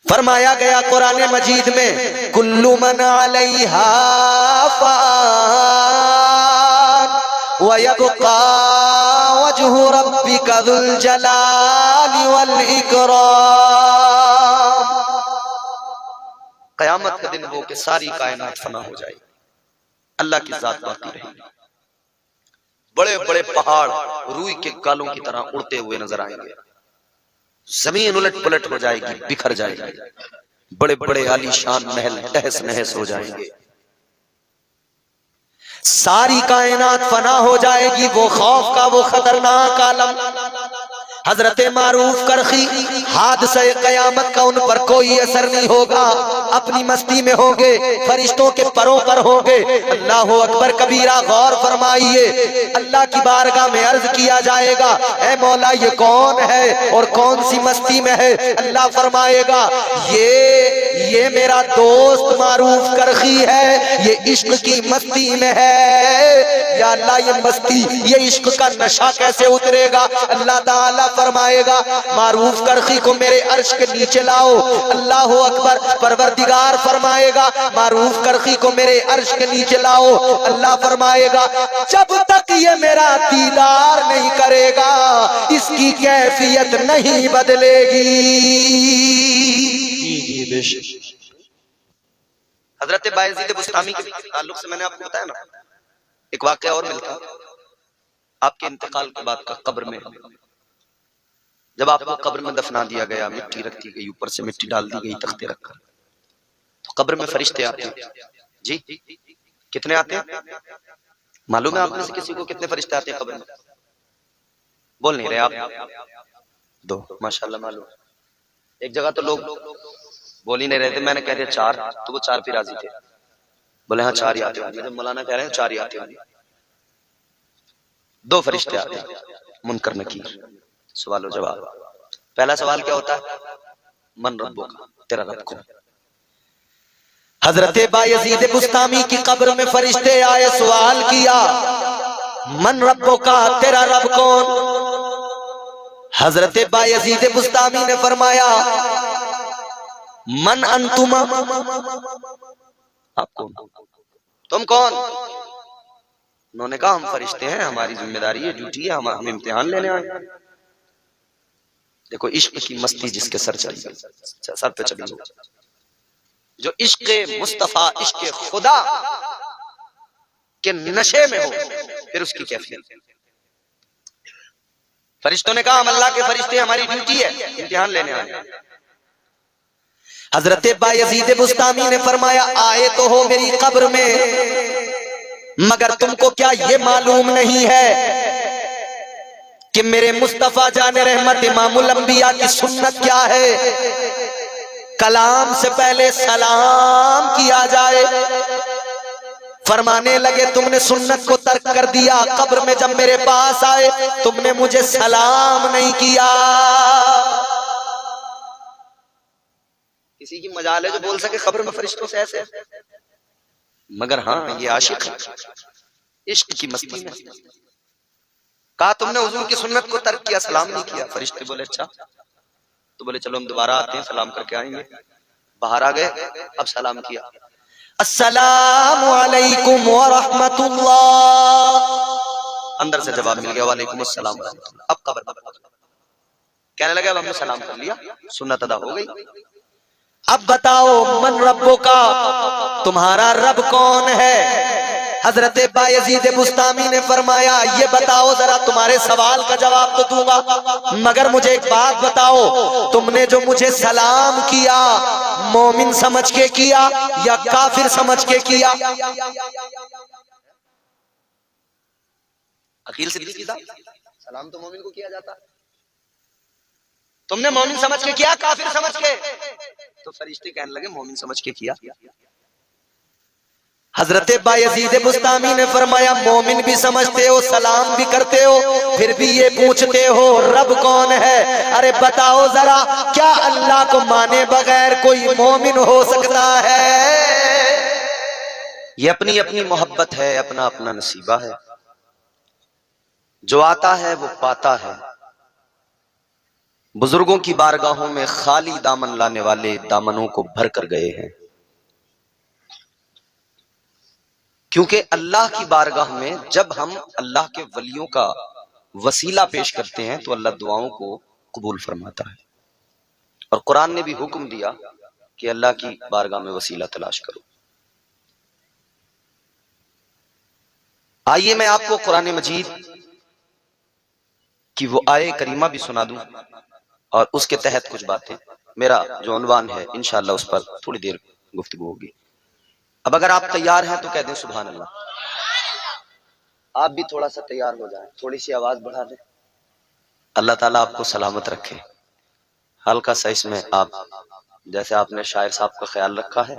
फरमाया गया कुरान मजीद में, कुल्लु मन अलैहा फान व यबका वजहु रब्बिका जुल जलाली वल इकराम। कयामत का दिन वो कि सारी कायनात फना हो जाएगी, अल्लाह की जात बाकी रहेगी। बड़े बड़े पहाड़ रूई के गालों की तरह उड़ते हुए नजर आएंगे, जमीन उलट पुलट हो जाएगी, बिखर जाएगी, बड़े बड़े आलीशान महल तहस नहस हो जाएंगे, सारी कायनात फना हो जाएगी। वो खौफ का वो खतरनाक आलम हजरत मारूफ करखी, हादसा कयामत का उन पर कोई असर नहीं होगा, अपनी मस्ती में होंगे, फरिश्तों के परों पर होंगे। अल्लाह अकबर कबीरा। गौर फरमाइए, अल्लाह की बारगाह में अर्ज किया जाएगा, ऐ मौला ये कौन है और कौन सी मस्ती में है? अल्लाह फरमाएगा ये मेरा दोस्त मारूफ करखी है, ये इश्क की मस्ती में है। या अल्लाह ये मस्ती, ये इश्क का नशा कैसे उतरेगा? अल्लाह ताला फरमाएगा मारूफ करखी को मेरे अर्श के नीचे लाओ। अल्लाह अकबर। परवरदिगार फरमाएगा मारूफ करखी को मेरे अर्श के नीचे लाओ। अल्लाह फरमाएगा जब तक ये मेरा दीदार नहीं करेगा इसकी कैफियत नहीं बदलेगी। हजरत बायजीद बुस्तामी के ताल्लुक से मैंने आपको बताया ना, एक वाकया और मिलता आपके इंतकाल के बाद का। कब्र में जब आपको कब्र में दफना दिया गया, मिट्टी रख दी गई, ऊपर से मिट्टी डाल दी गई तख्ते रखकर, तो कब्र में फरिश्ते आते हैं। जी कितने आते हैं मालूम है आप में से किसी को? कितने फरिश्ते आते हैं कब्र में? बोल नहीं रहे आप? दो, माशाल्लाह मालूम। एक जगह तो लोग बोल ही नहीं रहे थे, मैंने कह दिया 4, तो वो 4 पे राजी थे। बोले हाँ 4 ही आते होंगे। जब मौलाना कह रहे हैं 4 ही आते होंगे। 2 फरिश्ते आते हैं, मुनकर नकीर। सवाल जवाब। पहला सवाल क्या होता है? मन रब्बो का, तेरा रब कौन? हजरत बायजीद बुस्तामी की कब्र में फरिश्ते आए, सवाल किया मन रब्बो का, तेरा रब कौन? हजरत बायजीद बुस्तामी ने फरमाया मन अंतुमा, आप कौन? तुम कौन? उन्होंने कहा हम फरिश्ते हैं, हमारी जिम्मेदारी है, ड्यूटी है, हम इम्तिहान लेने आए। देखो इश्क की मस्ती जिसके सर पे चढ़ी हो, जो इश्क मुस्तफा, इश्क खुदा के नशे में हो, फिर उसकी कैफियत। फरिश्तों ने कहा हम अल्लाह के फरिश्ते, हमारी ड्यूटी है, इम्तिहान लेने आए। हजरत बायजीद बुस्तामी ने फरमाया आए तो हो मेरी कब्र में, मगर तुमको क्या ये मालूम नहीं है कि मेरे मुस्तफा जाने रहमत इमामुल अंबिया की सुन्नत क्या है? कलाम से पहले सलाम किया जाए। फरमाने लगे तुमने सुन्नत को तर्क कर दिया, कब्र में जब मेरे पास आए तुमने मुझे सलाम नहीं किया। किसी की मजाल है जो बोल सके कब्र में फरिश्तों से ऐसे? मगर हाँ ये आशिक है, इश्क की मस्ती में। कहा तुमने हुजूर की सुन्नत को तर्क किया, सलाम नहीं किया। फरिश्ते बोले अच्छा, तो बोले चलो हम दोबारा आते हैं, सलाम करके आएंगे। बाहर आ गए, अब सलाम किया, अस्सलामु अलैकुम व रहमतुल्लाह। अंदर से जवाब मिल गया वालेकुम अस्सलाम व रहमतुल्लाह। अब कब्र कहने लगे अब हमने सलाम कर लिया, सुन्नत अदा हो गई। अब बताओ मन रब्बो का, तुम्हारा रब कौन है? हजरत बायजीद बुस्तामी ने फरमाया ये बताओ जरा, तुम्हारे सवाल का जवाब तो दूंगा, मगर मुझे एक बात बताओ, तुमने जो मुझे सलाम किया मोमिन समझ के किया या काफिर समझ के किया? अकील सिद्दीकी साहब, सलाम तो मोमिन को किया जाता, तुमने मोमिन समझ के किया काफिर समझ के? तो फरिश्ते कहने लगे मोमिन समझ के किया। हजरत बायजीद बुस्तामी ने फरमाया मोमिन भी समझते हो, सलाम भी करते हो, फिर भी ये पूछते हो रब कौन है? अरे बताओ जरा, क्या अल्लाह को माने बगैर कोई मोमिन हो सकता है? ये अपनी अपनी मोहब्बत है, अपना अपना नसीबा है, जो आता है वो पाता है। बुजुर्गों की बारगाहों में खाली दामन लाने वाले दामनों को भर कर गए हैं, क्योंकि अल्लाह की बारगाह में जब हम अल्लाह के वलियों का वसीला पेश करते हैं तो अल्लाह दुआओं को कबूल फरमाता है। और कुरान ने भी हुक्म दिया कि अल्लाह की बारगाह में वसीला तलाश करो। आइए मैं आपको कुरान मजीद की वो आये करीमा भी सुना दूं और उसके तहत कुछ बातें, मेरा जो उन्वान है इंशाअल्लाह उस पर थोड़ी देर गुफ्तगू होगी। अब अगर आप तैयार हैं तो कह दें सुभान अल्लाह। आप भी थोड़ा सा तैयार हो जाएं, थोड़ी सी आवाज बढ़ा दें। अल्लाह ताला आपको सलामत रखे। हल्का सा इसमें आप, जैसे आपने शायर साहब का ख्याल रखा है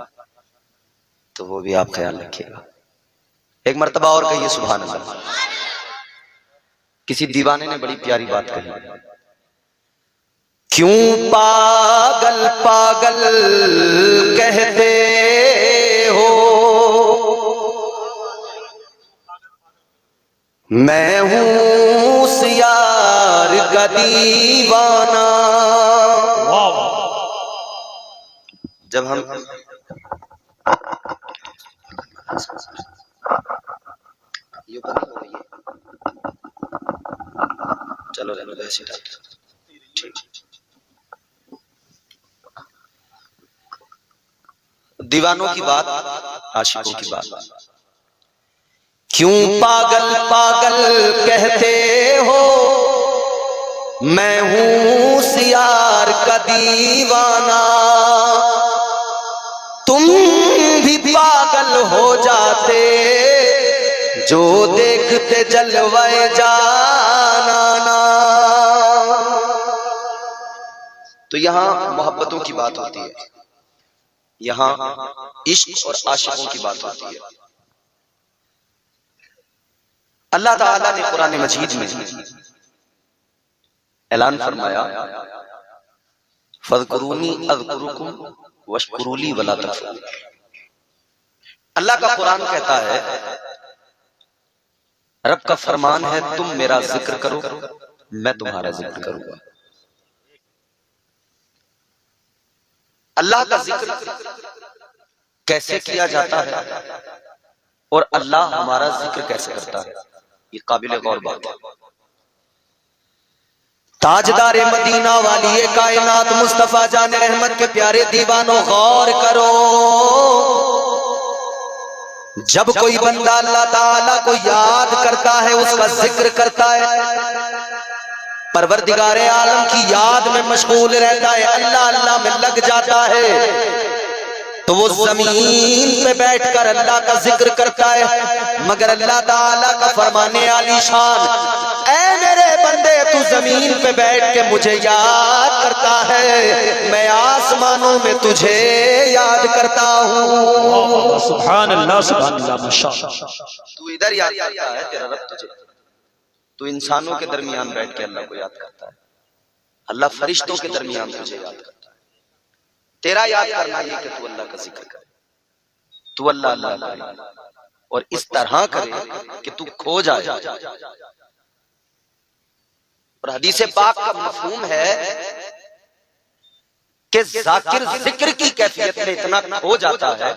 तो वो भी आप ख्याल रखिएगा। एक मर्तबा और कहिए सुभान अल्लाह। किसी दीवाने ने बड़ी प्यारी बात कही, क्यों पागल पागल कहते हो, मैं हूं उस यार का दीवाना। जब हम ये चलो ऐसे ठीक, दीवानों की बात, आशिकों की बात। क्यों पागल पागल कहते हो, मैं हूं उस यार का दीवाना। तुम भी पागल हो जाते जो देखते जलवे जाना। तो यहां मोहब्बतों की बात होती है, यहां इश्क और आशिकों की बात होती है। अल्लाह ताला ने कुरान मजीद में ऐलान फरमाया, फज़कुरूनी अज़कुरुकुम वश्कुरूली वला तकफुरून। अल्लाह का कुरान कहता है, रब का फरमान है, तुम मेरा जिक्र करो मैं तुम्हारा जिक्र करूंगा। अल्लाह का जिक्र कैसे किया जाता है और अल्लाह हमारा जिक्र कैसे करता है, ये काबिल गौर बात है। ताजदारे मदीना वाली कायनात मुस्तफा जान रहमत के प्यारे दीवानों, गौर करो। जब कोई बंदा अल्लाह ताला को याद करता है, उसका जिक्र करता है, परवरदिगारे आलम की याद में मशगूल रहता है, अल्लाह अल्लाह में लग जाता है, तो वो जमीन पे बैठकर अल्लाह का जिक्र करता है। मगर अल्लाह ताला का फरमाने आली शान, ऐ मेरे बंदे तू जमीन पे बैठ के मुझे याद करता है, मैं आसमानों में तुझे याद करता हूँ। सुभान अल्लाह सुभान अल्लाह माशाअल्लाह। तू इधर याद करता है, तेरा रब तुझे, तू इंसानों के दरमियान बैठ के अल्लाह को याद करता है, अल्लाह फरिश्तों के दरमियान तुझे याद करता है। तेरा याद करना ये कि तू अल्लाह का जिक्र करे, तू अल्लाह अल्लाह करे, और इस तरह करे कि तू खो जाए। और हदीस पाक का मफहूम है कि जाकिर जिक्र की कैफियत में इतना खो जाता है,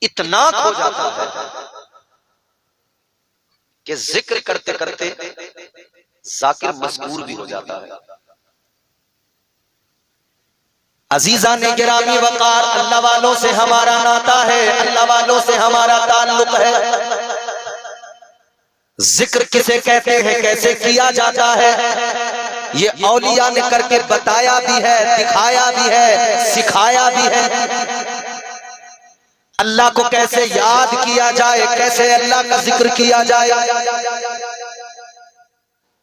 इतना खो जाता है कि जिक्र करते करते जाकिर मजबूर भी हो जाता है। अजीजा ने गिरामी वकार, अल्लाह वालों से हमारा नाता है, अल्लाह वालों से हमारा ताल्लुक है। जिक्र किसे कहते हैं, कैसे किया जाता है, ये औलिया ने करके बताया भी है, दिखाया भी है, सिखाया भी है। अल्लाह को कैसे याद किया जाए, कैसे अल्लाह का जिक्र किया जाए।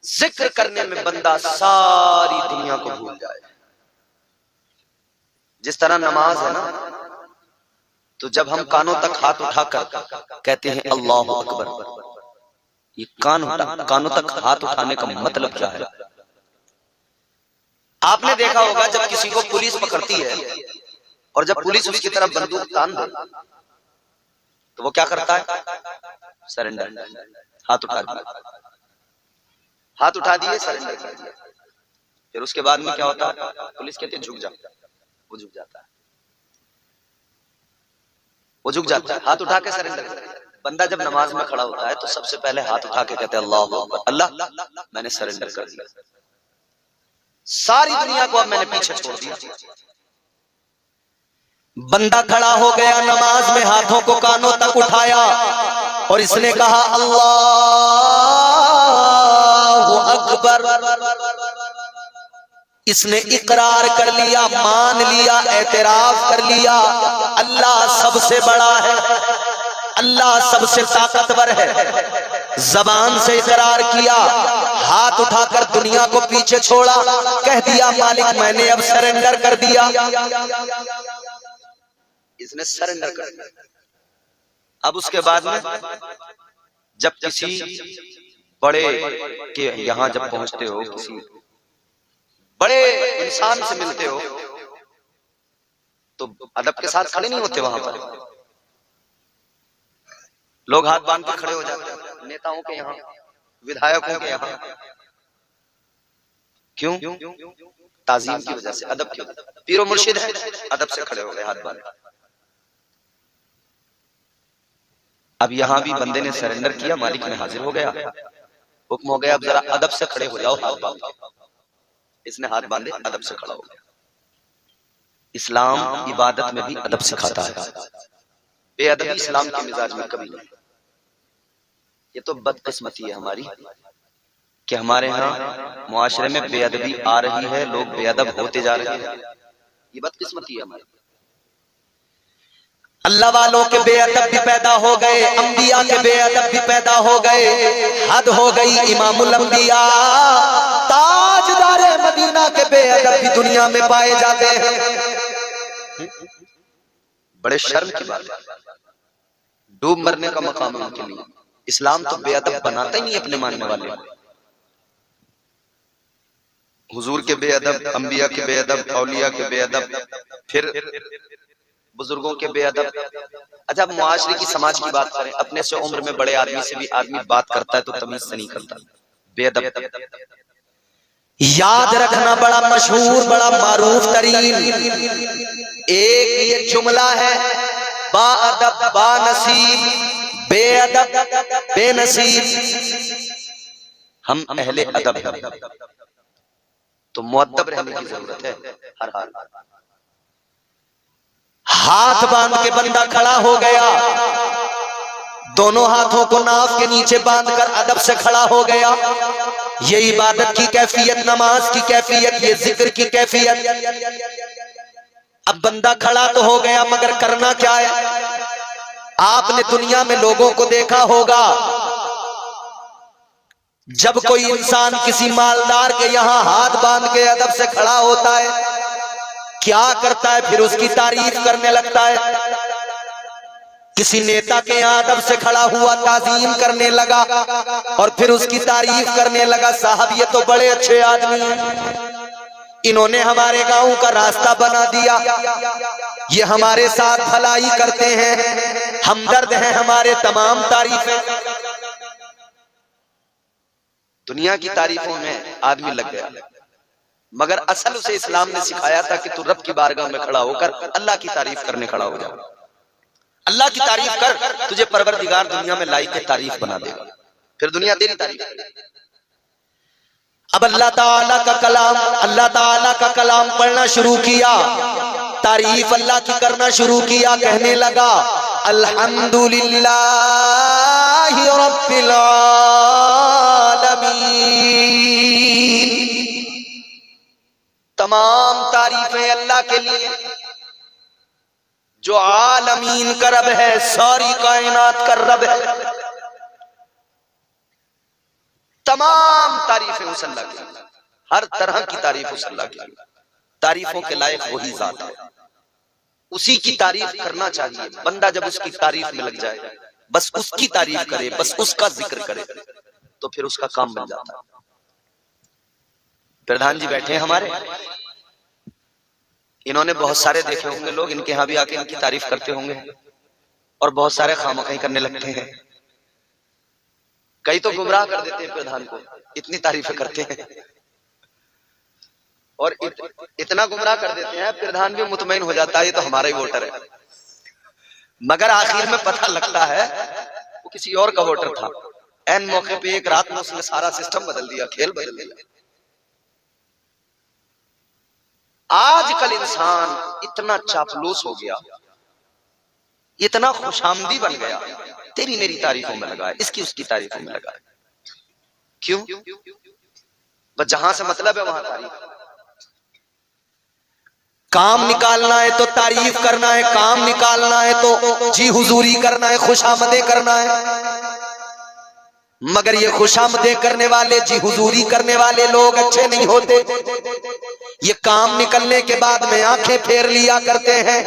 जिक्र करने में बंदा सारी दुनिया को भूल जाए। जिस तरह नमाज है ना, तो जब हम कानों तक हाथ उठाकर कहते हैं अल्लाह अकबर, ये कानों तक हाथ उठाने का मतलब क्या है? आपने देखा होगा जब किसी को पुलिस पकड़ती है और जब पुलिस उसकी तरफ बंदूक तान दे तो वो क्या करता है? सरेंडर, हाथ उठा दिया, हाथ उठा दिए, सरेंडर कर दिया। फिर उसके बाद में क्या होता है? पुलिस कहती है झुक जा, वो झुक जाता है, वो झुक जाता है, हाथ उठा के सरेंडर करता है। बंदा जब नमाज में खड़ा होता है तो सबसे पहले हाथ उठा के कहते हैं अल्लाह अकबर, अल्लाह मैंने सरेंडर कर दिया, सारी दुनिया को अब मैंने पीछे छोड़ दिया। बंदा खड़ा हो गया नमाज में, हाथों को कानों तक उठाया और इसने कहा अल्लाहु अकबर। इसने इकरार कर लिया, मान लिया, एतराफ कर लिया, अल्लाह सबसे बड़ा है, अल्लाह सबसे ताकतवर है। जबान से इकरार किया, हाथ उठाकर दुनिया को पीछे छोड़ा, कह दिया मालिक मैंने अब सरेंडर कर दिया। इसने सरेंडर कर दिया। अब उसके बाद में जब किसी बड़े के यहां जब पहुंचते हो, किसी बड़े इंसान से मिलते हो, तो अदब के साथ खड़े नहीं होते। वहां पर लोग हाथ बांध के खड़े हो जाते हैं, नेताओं के यहाँ, विधायकों के यहाँ। क्यों? ताजीम की वजह से, अदब की वजह से। पीरो मुर्शिद है, अदब से खड़े हो गए हाथ बांध। अब यहां भी बंदे ने सरेंडर किया, मालिक में हाजिर हो गया, हुक्म हो गया अब जरा अदब से खड़े हो जाओ, हाथ बांधो। इसने हाथ बांधे, अदब से खड़ा हो गया। इस्लाम इबादत में भी अदब सिखाता है। बेअदबी इस्लाम के मिजाज में कभी नहीं। ये तो बदकिस्मती है हमारी कि हमारे यहाँ मुआशरे में बेअदबी आ रही है, लोग बेअदब होते जा रहे हैं। ये बदकिस्मती है हमारी। अल्लाह वालों के बेअदब भी पैदा हो गए, अंबिया के बेअदब भी पैदा हो गए। हद हो गई इमामुल अंबिया, ताजदारे मदीना के बेअदब भी दुनिया में पाए जाते हैं। बड़े शर्म की बात है, डूब मरने का मकाम है उनके लिए। इस्लाम तो बेअदब बनाता ही नहीं अपने मानने वाले। हुजूर के बेअदब, अंबिया के बेअदब, औलिया के बेअदब, फिर बुजुर्गों के बेअदब। अच्छा, अब मुआशरे की, समाज की बात करें, अपने से उम्र में बड़े आदमी से भी आदमी बात करता है तो तमीज से नहीं करता, बेअदब। याद रखना, बड़ा मशहूर, बड़ा मारूफ तरीन एक ये जुमला है, बाअदब बानसीब, बेअदब बेनसीब। हम अहले अदब हैं तो मुअद्दब रहने की जरूरत है हर हाल। हाथ बांध के बंदा खड़ा हो गया, दोनों हाथों को नाफ के नीचे बांधकर अदब से खड़ा हो गया। ये इबादत की कैफियत, नमाज की कैफियत, ये जिक्र की कैफियत। अब बंदा खड़ा तो हो गया, मगर करना क्या है? आपने दुनिया में लोगों को देखा होगा, जब कोई इंसान किसी मालदार के यहाँ हाथ बांध के अदब से खड़ा होता है, क्या करता है? फिर उसकी तारीफ करने लगता है। किसी नेता के यहाँ अदब से खड़ा हुआ, ताजीम करने लगा और फिर उसकी तारीफ करने लगा, साहब ये तो बड़े अच्छे आदमी हैं, इन्होंने हमारे गांव का रास्ता बना दिया, ये हमारे साथ भलाई करते हैं, हमदर्द हैं हमारे, तमाम तारीफें। दुनिया की तारीफों में आदमी लग गया, मगर असल उसे इस्लाम ने सिखाया था कि तू रब की बारगाह में खड़ा होकर अल्लाह की तारीफ करने खड़ा हो जा। अल्लाह की तारीफ कर, तुझे परवरदिगार दुनिया में लायक तारीफ बना देगा, फिर दुनिया तेरी तारीफ करेगी। अब अल्लाह ताला का कलाम पढ़ना शुरू किया, तारीफ अल्लाह की करना शुरू किया, कहने लगा अल्हम्दुलिल्लाहि रब्बिल आलमीन। तमाम तारीफें अल्लाह के लिए जो आलमीन का रब है, सारी कायनात का रब है। तमाम तारीफें उस अल्लाह की, हर तरह की तारीफ उस अल्लाह की। तारीफों के लायक वही जात है, उसी की तारीफ करना चाहिए। बंदा जब उसकी तारीफ में लग जाए, बस उसकी तारीफ करे, बस उसका जिक्र करे, तो फिर उसका काम बन जाता है। प्रधान जी बैठे हैं हमारे, इन्होंने बहुत सारे देखे होंगे लोग, इनके यहाँ भी आके इनकी तारीफ करते होंगे और बहुत सारे खामखाई करने लगते हैं। कई तो गुमराह कर देते हैं प्रधान को, इतनी तारीफें करते हैं और इतना गुमराह कर देते हैं, प्रधान भी मुतमईन हो जाता है ये तो हमारा ही वोटर है, मगर आखिर में पता लगता है वो किसी और का वोटर था। एन मौके पे एक रात में उसने सारा सिस्टम बदल दिया, खेल बदल दिया। आजकल इंसान इतना चापलूस हो गया, इतना खुशामदी बन गया, तेरी मेरी तारीफों में लगा है, इसकी उसकी तारीफों में लगा है। क्यों? बस जहां से मतलब है वहां तारीफ। काम निकालना है तो तारीफ करना है, काम निकालना है तो जी हुजूरी करना है, खुशामदे करना है। मगर ये खुशामदे करने वाले, जी हुजूरी करने वाले लोग अच्छे नहीं होते। ये काम निकलने के बाद में आंखें फेर लिया करते हैं।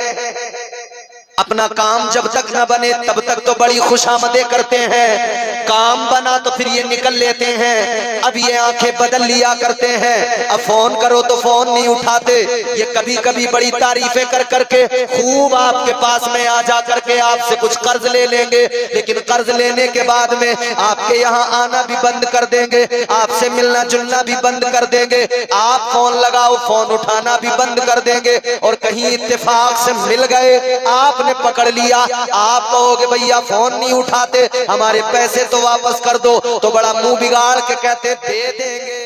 अपना काम जब तक न बने तब तक तो बड़ी खुशामदे करते हैं, काम बना तो फिर ये निकल लेते हैं। अब ये आंखें बदल लिया करते हैं। अब फोन करो तो फोन नहीं उठाते। ये कभी कभी बड़ी तारीफें कर करके खूब आपके पास में आ जा करके आपसे कुछ कर्ज ले लेंगे, लेकिन कर्ज लेने के बाद में आपके यहाँ आना भी बंद कर देंगे, आपसे मिलना जुलना भी बंद कर देंगे। आप फोन लगाओ, फोन उठाना भी बंद कर देंगे। और कहीं इत्तेफाक से मिल गए, आपने पकड़ लिया, आप कहोगे भैया फोन नहीं उठाते, हमारे पैसे तो वापस कर दो, तो बड़ा मुंह बिगाड़ के कहते दे देंगे।